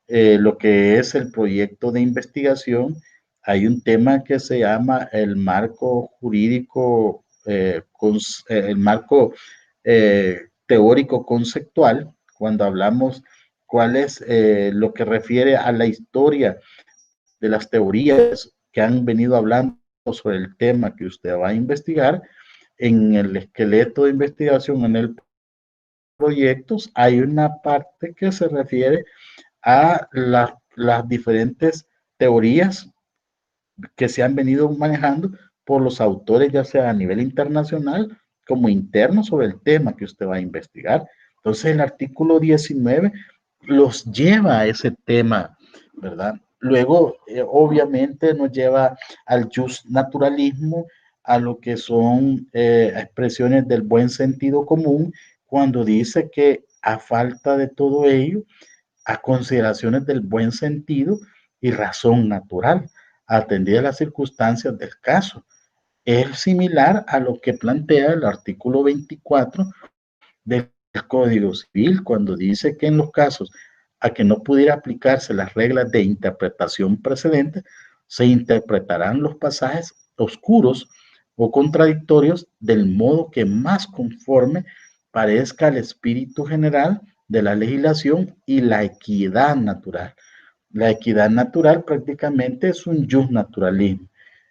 lo que es el proyecto de investigación. Hay un tema que se llama el marco jurídico, el marco teórico conceptual, cuando hablamos cuál es lo que refiere a la historia de las teorías que han venido hablando sobre el tema que usted va a investigar. En el esqueleto de investigación, en el proyectos, hay una parte que se refiere a las diferentes teorías que se han venido manejando por los autores, ya sea a nivel internacional como interno, sobre el tema que usted va a investigar. Entonces, el artículo 19 los lleva a ese tema, ¿verdad? Luego, obviamente, nos lleva al justnaturalismo, a lo que son expresiones del buen sentido común, cuando dice que a falta de todo ello, a consideraciones del buen sentido y razón natural, atendidas las circunstancias del caso. Es similar a lo que plantea el artículo 24 del Código Civil, cuando dice que en los casos a que no pudiera aplicarse las reglas de interpretación precedentes, se interpretarán los pasajes oscuros o contradictorios del modo que más conforme parezca al espíritu general de la legislación y la equidad natural. La equidad natural prácticamente es un justnaturalismo.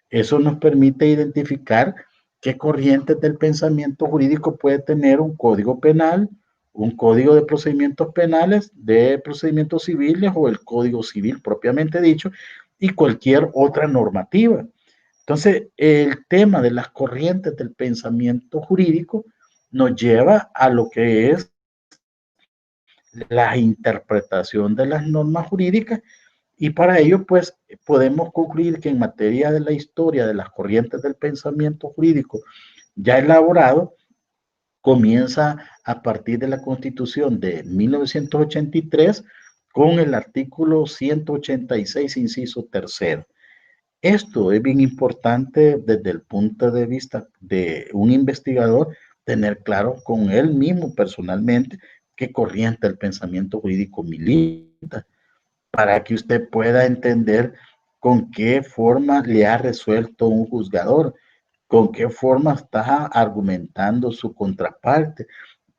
Eso nos permite identificar qué corrientes del pensamiento jurídico puede tener un código penal, un código de procedimientos penales, de procedimientos civiles o el código civil propiamente dicho y cualquier otra normativa. Entonces, el tema de las corrientes del pensamiento jurídico nos lleva a lo que es la interpretación de las normas jurídicas Y para ello, pues, podemos concluir que en materia de la historia de las corrientes del pensamiento jurídico ya elaborado, comienza a partir de la Constitución de 1983 con el artículo 186, inciso tercero. Esto es bien importante desde el punto de vista de un investigador, tener claro con él mismo personalmente qué corriente del pensamiento jurídico milita, para que usted pueda entender con qué forma le ha resuelto un juzgador, con qué forma está argumentando su contraparte,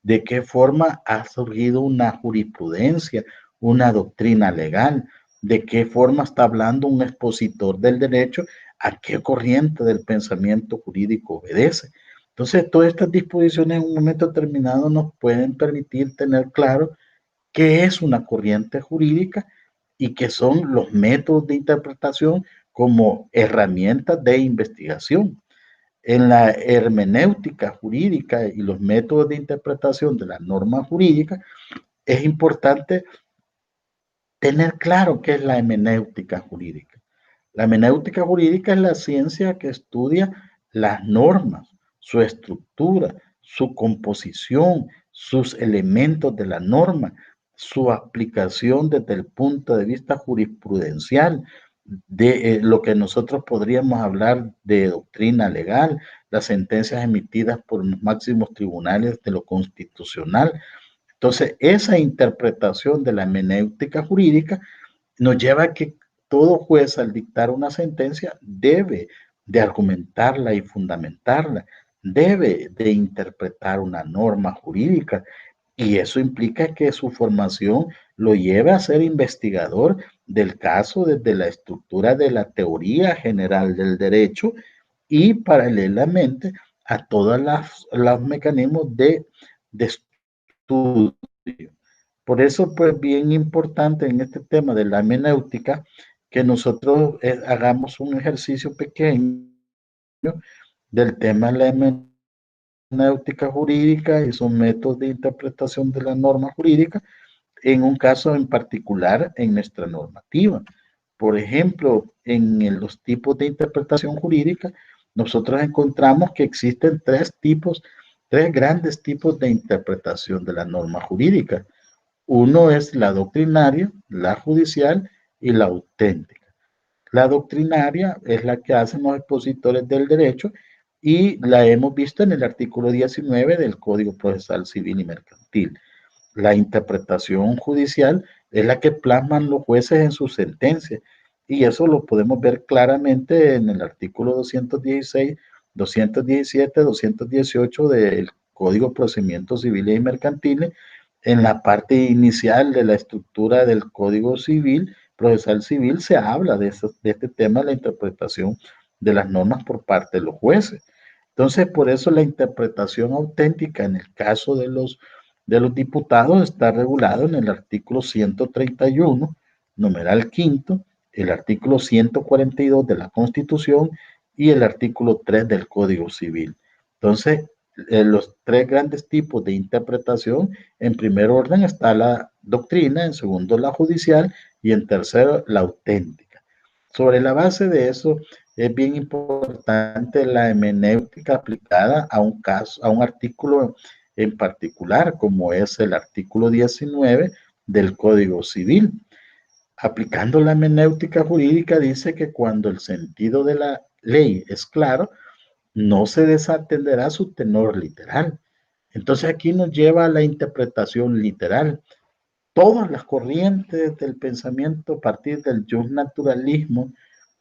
de qué forma ha surgido una jurisprudencia, una doctrina legal, de qué forma está hablando un expositor del derecho, a qué corriente del pensamiento jurídico obedece. Entonces, todas estas disposiciones en un momento determinado nos pueden permitir tener claro qué es una corriente jurídica y qué son los métodos de interpretación como herramientas de investigación. En la hermenéutica jurídica y los métodos de interpretación de la norma jurídica, es importante tener claro qué es la hermenéutica jurídica. La hermenéutica jurídica es la ciencia que estudia las normas, su estructura, su composición, sus elementos de la norma, su aplicación desde el punto de vista jurisprudencial, de lo que nosotros podríamos hablar de doctrina legal, las sentencias emitidas por los máximos tribunales de lo constitucional. Entonces, esa interpretación de la hermenéutica jurídica nos lleva a que todo juez al dictar una sentencia debe de argumentarla y fundamentarla, debe de interpretar una norma jurídica, y eso implica que su formación lo lleve a ser investigador del caso desde la estructura de la teoría general del derecho y paralelamente a todos los mecanismos de estudio. Por eso, pues, bien importante en este tema de la hermenéutica que nosotros hagamos un ejercicio pequeño del tema de la hermenéutica jurídica y sus métodos de interpretación de la norma jurídica en un caso en particular en nuestra normativa. Por ejemplo, en los tipos de interpretación jurídica, nosotros encontramos que existen tres grandes tipos de interpretación de la norma jurídica. Uno es la doctrinaria, la judicial y la auténtica. La doctrinaria es la que hacen los expositores del derecho y la hemos visto en el artículo 19 del Código Procesal Civil y Mercantil. La interpretación judicial es la que plasman los jueces en sus sentencias y eso lo podemos ver claramente en el artículo 216, 217, 218 del Código de Procedimientos Civiles y Mercantiles, en la parte inicial de la estructura del Código Civil, Procesal Civil, se habla de este tema de la interpretación de las normas por parte de los jueces. Entonces, por eso la interpretación auténtica en el caso de los diputados está regulado en el artículo 131, numeral quinto, el artículo 142 de la Constitución y el artículo 3 del Código Civil. Entonces, los tres grandes tipos de interpretación, en primer orden está la doctrina, en segundo la judicial y en tercero la auténtica. Sobre la base de eso, es bien importante la hermenéutica aplicada a un caso, a un artículo en particular, como es el artículo 19 del Código Civil. Aplicando la hermenéutica jurídica dice que cuando el sentido de la ley es claro, no se desatenderá su tenor literal. Entonces aquí nos lleva a la interpretación literal. Todas las corrientes del pensamiento a partir del justnaturalismo,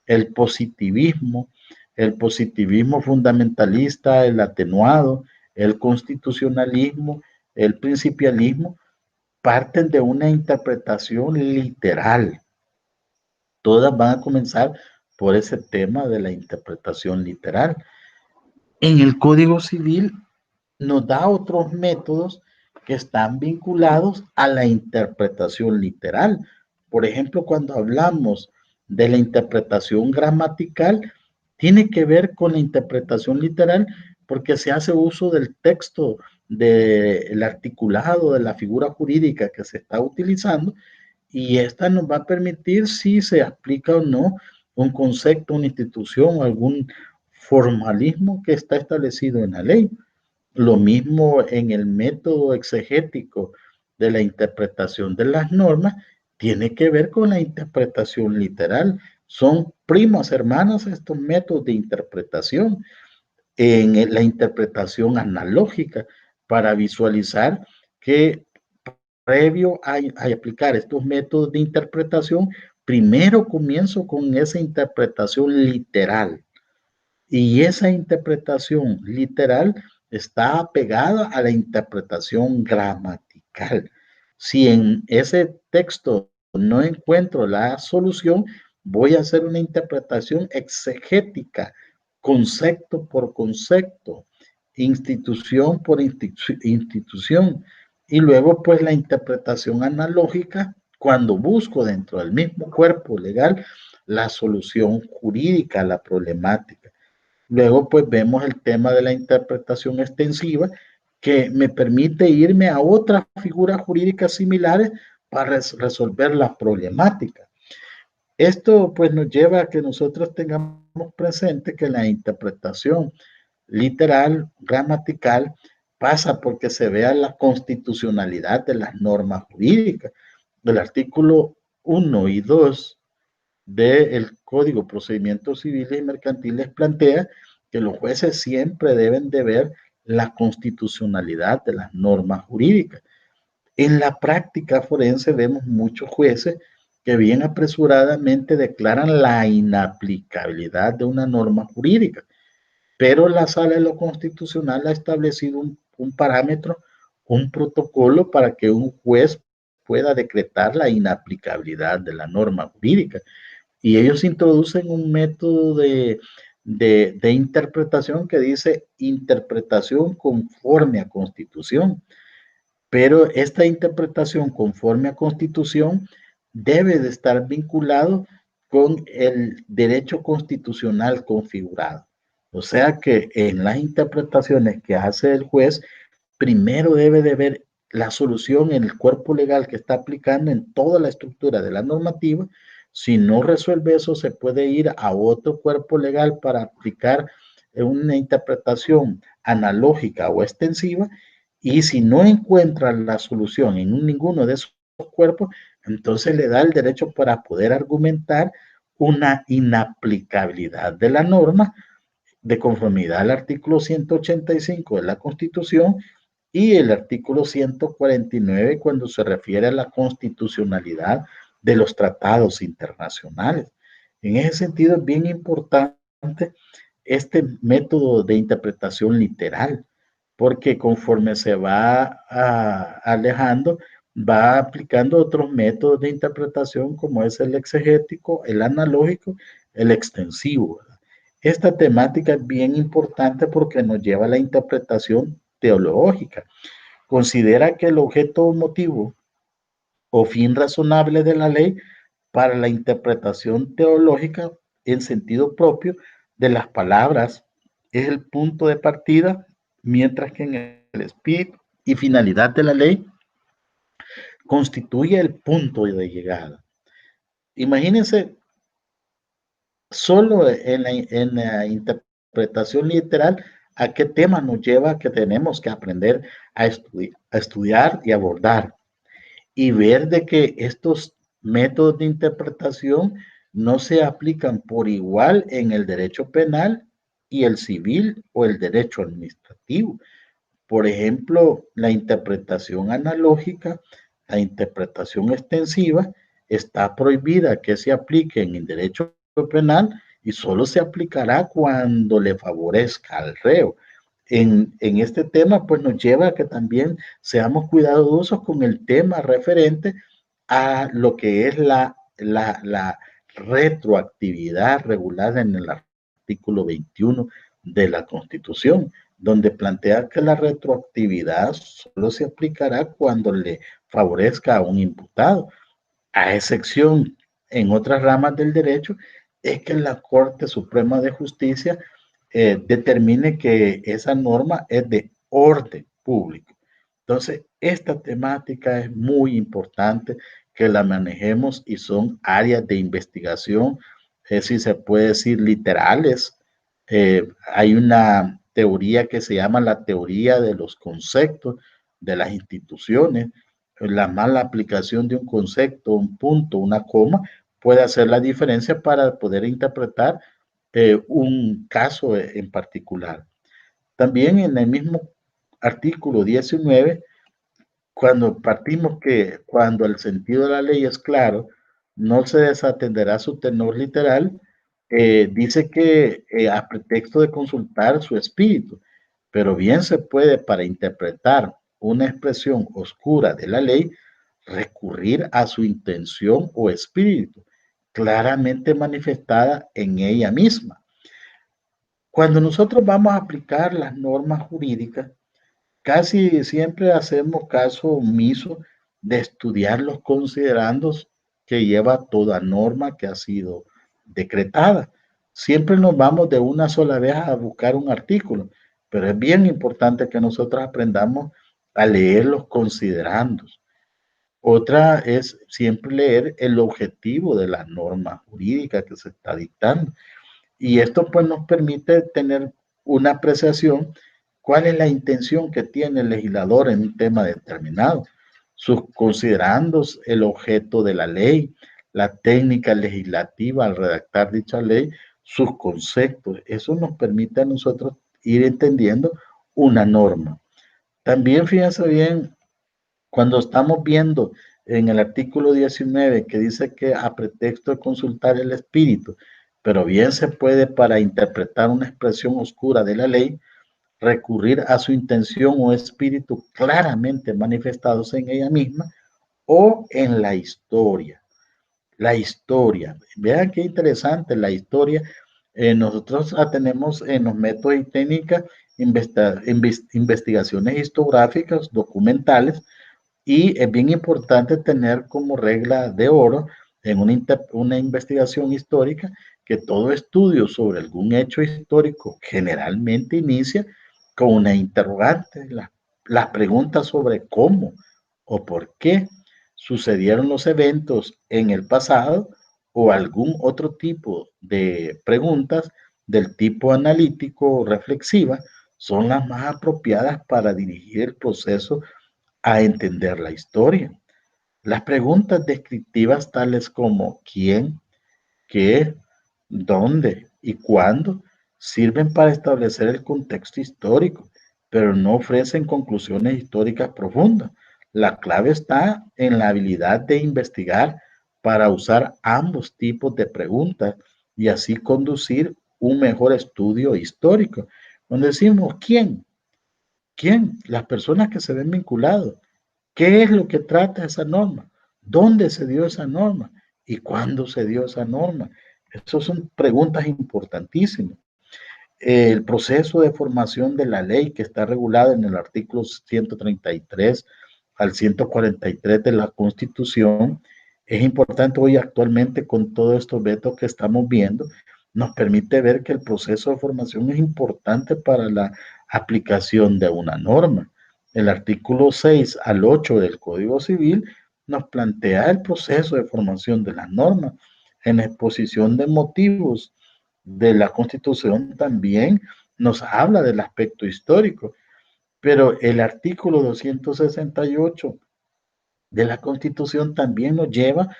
el positivismo fundamentalista, el atenuado, el constitucionalismo, el principialismo, parten de una interpretación literal. Todas van a comenzar por ese tema de la interpretación literal. En el Código Civil nos da otros métodos que están vinculados a la interpretación literal. Por ejemplo, cuando hablamos de la interpretación gramatical, tiene que ver con la interpretación literal porque se hace uso del texto, del articulado, de la figura jurídica que se está utilizando y esta nos va a permitir si se aplica o no un concepto, una institución, algún formalismo que está establecido en la ley. Lo mismo en el método exegético de la interpretación de las normas, tiene que ver con la interpretación literal. Son primos hermanos estos métodos de interpretación. En la interpretación analógica para visualizar que previo a aplicar estos métodos de interpretación, primero comienzo con esa interpretación literal. Y esa interpretación literal está apegada a la interpretación gramatical. Si en ese texto no encuentro la solución, voy a hacer una interpretación exegética, concepto por concepto, institución por institución. Y luego, pues, la interpretación analógica, cuando busco dentro del mismo cuerpo legal la solución jurídica a la problemática. Luego, pues vemos el tema de la interpretación extensiva, que me permite irme a otras figuras jurídicas similares para resolver la problemática. Esto pues nos lleva a que nosotros tengamos presente que la interpretación literal, gramatical, pasa porque se vea la constitucionalidad de las normas jurídicas. Del artículo 1 y 2 del Código de Procedimientos Civiles y Mercantiles plantea que los jueces siempre deben de ver la constitucionalidad de las normas jurídicas. En la práctica forense vemos muchos jueces que bien apresuradamente declaran la inaplicabilidad de una norma jurídica, pero la Sala de lo Constitucional ha establecido un parámetro, un protocolo para que un juez pueda decretar la inaplicabilidad de la norma jurídica. Y ellos introducen un método de interpretación que dice interpretación conforme a Constitución. Pero esta interpretación conforme a Constitución debe de estar vinculado con el derecho constitucional configurado. O sea que en las interpretaciones que hace el juez, primero debe de ver la solución en el cuerpo legal que está aplicando en toda la estructura de la normativa. Si no resuelve eso, se puede ir a otro cuerpo legal para aplicar una interpretación analógica o extensiva, y si no encuentra la solución en ninguno de esos cuerpos, entonces le da el derecho para poder argumentar una inaplicabilidad de la norma de conformidad al artículo 185 de la Constitución y el artículo 149 cuando se refiere a la constitucionalidad de los tratados internacionales. En ese sentido es bien importante este método de interpretación literal, porque conforme se va alejando, va aplicando otros métodos de interpretación como es el exegético, el analógico, el extensivo. Esta temática es bien importante porque nos lleva a la interpretación teológica. Considera que el objeto motivo o fin razonable de la ley para la interpretación teológica en sentido propio de las palabras es el punto de partida, mientras que en el espíritu y finalidad de la ley constituye el punto de llegada. Imagínense, solo en la interpretación literal, a qué tema nos lleva que tenemos que aprender a estudiar y abordar, y ver de que estos métodos de interpretación no se aplican por igual en el derecho penal y el civil o el derecho administrativo. Por ejemplo, la interpretación analógica, la interpretación extensiva, está prohibida que se aplique en el derecho penal y solo se aplicará cuando le favorezca al reo. En este tema, pues nos lleva a que también seamos cuidadosos con el tema referente a lo que es la retroactividad regulada en el artículo 21 de la Constitución, donde plantea que la retroactividad solo se aplicará cuando le favorezca a un imputado, a excepción en otras ramas del derecho, es que la Corte Suprema de Justicia determine que esa norma es de orden público. Entonces, esta temática es muy importante que la manejemos y son áreas de investigación, si se puede decir literales. Hay una teoría que se llama la teoría de los conceptos de las instituciones. La mala aplicación de un concepto, un punto, una coma, puede hacer la diferencia para poder interpretar un caso en particular. También en el mismo artículo 19, cuando partimos que cuando el sentido de la ley es claro, no se desatenderá su tenor literal, dice que a pretexto de consultar su espíritu, pero bien se puede para interpretar una expresión oscura de la ley, recurrir a su intención o espíritu, claramente manifestada en ella misma. Cuando nosotros vamos a aplicar las normas jurídicas, casi siempre hacemos caso omiso de estudiar los considerandos que lleva toda norma que ha sido decretada. Siempre nos vamos de una sola vez a buscar un artículo, pero es bien importante que nosotros aprendamos a leer los considerandos. Otra es siempre leer el objetivo de la norma jurídica que se está dictando. Y esto pues nos permite tener una apreciación cuál es la intención que tiene el legislador en un tema determinado, considerando el objeto de la ley, la técnica legislativa al redactar dicha ley, sus conceptos. Eso nos permite a nosotros ir entendiendo una norma. También fíjense bien, cuando estamos viendo en el artículo 19 que dice que a pretexto de consultar el espíritu, pero bien se puede para interpretar una expresión oscura de la ley, recurrir a su intención o espíritu claramente manifestados en ella misma o en la historia. La historia, vean qué interesante la historia. Nosotros tenemos en los métodos y técnicas investigaciones historiográficas, documentales, y es bien importante tener como regla de oro en una investigación histórica que todo estudio sobre algún hecho histórico generalmente inicia con una interrogante, las preguntas sobre cómo o por qué sucedieron los eventos en el pasado o algún otro tipo de preguntas del tipo analítico o reflexiva son las más apropiadas para dirigir el proceso a entender la historia. Las preguntas descriptivas tales como quién, qué, dónde y cuándo sirven para establecer el contexto histórico, pero no ofrecen conclusiones históricas profundas. La clave está en la habilidad de investigar para usar ambos tipos de preguntas y así conducir un mejor estudio histórico. Cuando decimos quién, las personas que se ven vinculadas. ¿Qué es lo que trata esa norma? ¿Dónde se dio esa norma? ¿Y cuándo se dio esa norma? Esas son preguntas importantísimas. El proceso de formación de la ley que está regulado en el artículo 133 al 143 de la Constitución es importante hoy actualmente con todos estos vetos que estamos viendo. Nos permite ver que el proceso de formación es importante para la aplicación de una norma. El artículo 6 al 8 del Código Civil nos plantea el proceso de formación de las normas. En la exposición de motivos de la Constitución también nos habla del aspecto histórico, pero el artículo 268 de la Constitución también nos lleva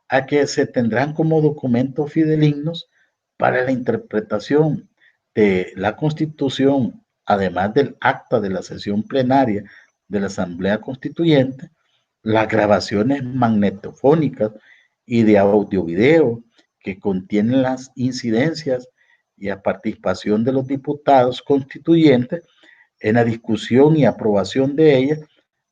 a que se tendrán como documentos fidelignos para la interpretación de la Constitución, además del acta de la sesión plenaria de la Asamblea Constituyente, las grabaciones magnetofónicas y de audio-video que contienen las incidencias y la participación de los diputados constituyentes en la discusión y aprobación de ellas,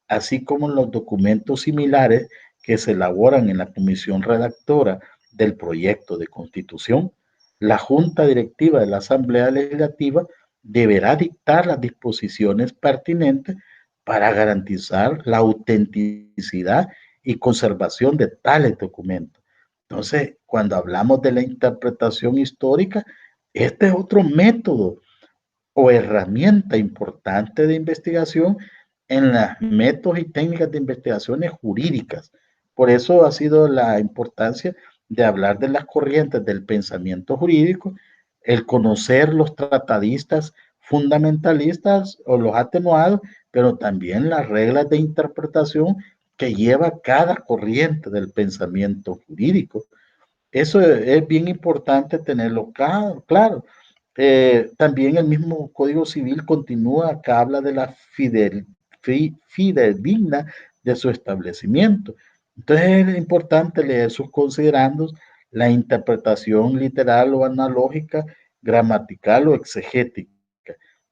así como los documentos similares que se elaboran en la comisión redactora del proyecto de constitución. La Junta Directiva de la Asamblea Legislativa deberá dictar las disposiciones pertinentes para garantizar la autenticidad y conservación de tales documentos. Entonces, cuando hablamos de la interpretación histórica, este es otro método o herramienta importante de investigación en las métodos y técnicas de investigaciones jurídicas, Por eso ha sido la importancia de hablar de las corrientes del pensamiento jurídico, el conocer los tratadistas fundamentalistas o los atenuados, pero también las reglas de interpretación que lleva cada corriente del pensamiento jurídico. Eso es bien importante tenerlo claro. Claro. También el mismo Código Civil continúa que habla de la fidedigna de su establecimiento. Entonces es importante leer sus considerandos, la interpretación literal o analógica, gramatical o exegética.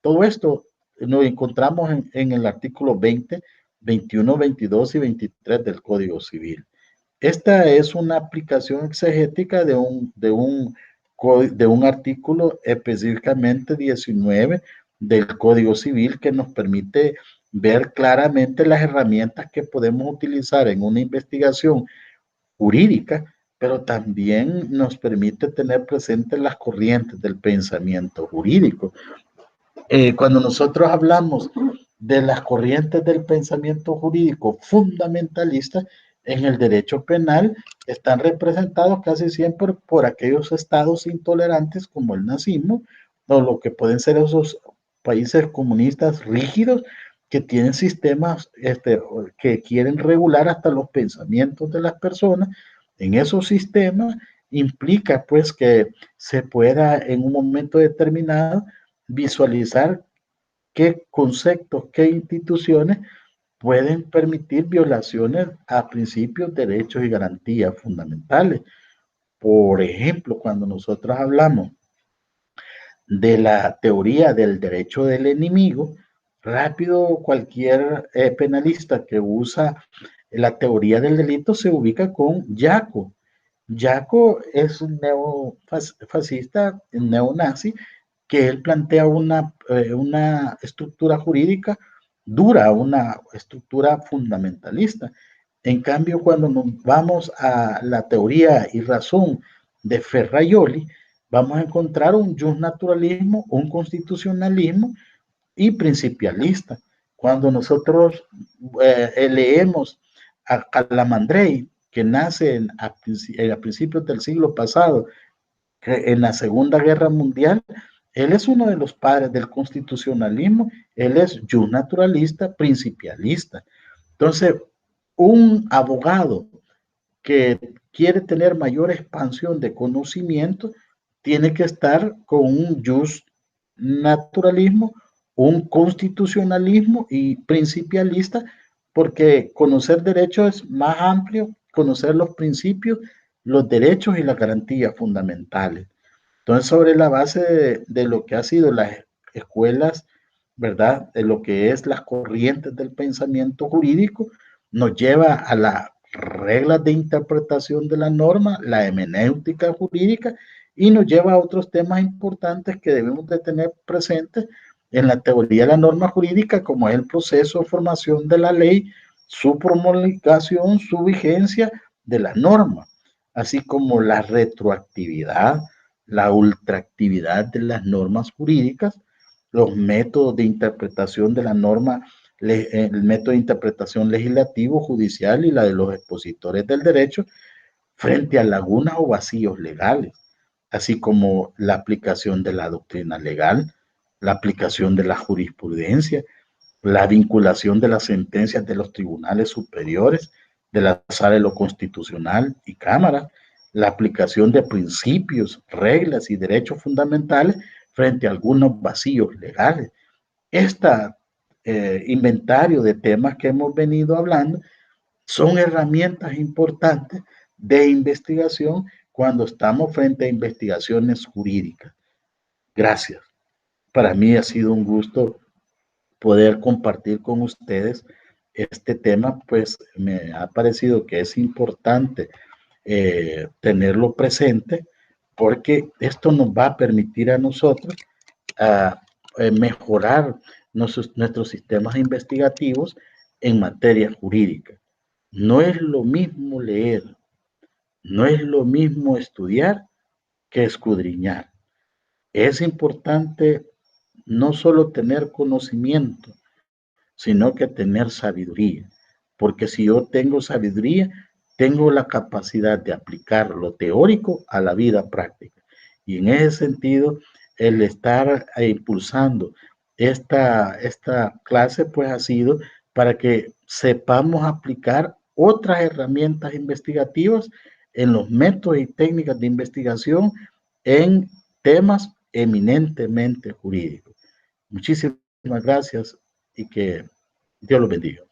Todo esto lo encontramos en el artículo 20, 21, 22 y 23 del Código Civil. Esta es una aplicación exegética de un artículo específicamente 19 del Código Civil que nos permite ver claramente las herramientas que podemos utilizar en una investigación jurídica, pero también nos permite tener presentes las corrientes del pensamiento jurídico. Cuando nosotros hablamos de las corrientes del pensamiento jurídico fundamentalista, en el derecho penal están representados casi siempre por aquellos estados intolerantes como el nazismo o lo que pueden ser esos países comunistas rígidos que tienen sistemas que quieren regular hasta los pensamientos de las personas. En esos sistemas implica pues que se pueda en un momento determinado visualizar qué conceptos, qué instituciones pueden permitir violaciones a principios, derechos y garantías fundamentales. Por ejemplo, cuando nosotros hablamos de la teoría del derecho del enemigo, rápido cualquier penalista que usa la teoría del delito se ubica con Jaco. Jaco es un neofascista, neonazi, que él plantea una estructura jurídica dura, una estructura fundamentalista. En cambio, cuando nos vamos a la teoría y razón de Ferraioli, vamos a encontrar un justnaturalismo, un constitucionalismo y principialista. Cuando nosotros leemos a Calamandrei, que nace a principios del siglo pasado, en la Segunda Guerra Mundial, él es uno de los padres del constitucionalismo, él es justnaturalista, principialista. Entonces, un abogado que quiere tener mayor expansión de conocimiento tiene que estar con un just naturalismo, un constitucionalismo y principialista, porque conocer derecho es más amplio, conocer los principios, los derechos y las garantías fundamentales. Entonces, sobre la base de lo que ha sido las escuelas, ¿verdad? De lo que es las corrientes del pensamiento jurídico, nos lleva a las reglas de interpretación de la norma, la hermenéutica jurídica, y nos lleva a otros temas importantes que debemos de tener presentes en la teoría de la norma jurídica, como es el proceso de formación de la ley, su promulgación, su vigencia de la norma, así como la retroactividad, la ultraactividad de las normas jurídicas, los métodos de interpretación de la norma, el método de interpretación legislativo, judicial y la de los expositores del derecho frente a lagunas o vacíos legales, así como la aplicación de la doctrina legal, la aplicación de la jurisprudencia, la vinculación de las sentencias de los tribunales superiores, de la sala de lo constitucional y cámara, la aplicación de principios, reglas y derechos fundamentales frente a algunos vacíos legales. Este inventario de temas que hemos venido hablando son herramientas importantes de investigación cuando estamos frente a investigaciones jurídicas. Gracias. Para mí ha sido un gusto poder compartir con ustedes este tema, pues me ha parecido que es importante tenerlo presente porque esto nos va a permitir a nosotros mejorar nuestros sistemas investigativos en materia jurídica. No es lo mismo leer, no es lo mismo estudiar que escudriñar. Es importante no solo tener conocimiento, sino que tener sabiduría. Porque si yo tengo sabiduría, tengo la capacidad de aplicar lo teórico a la vida práctica. Y en ese sentido, el estar impulsando esta clase, pues ha sido para que sepamos aplicar otras herramientas investigativas en los métodos y técnicas de investigación en temas eminentemente jurídicos. Muchísimas gracias y que Dios los bendiga.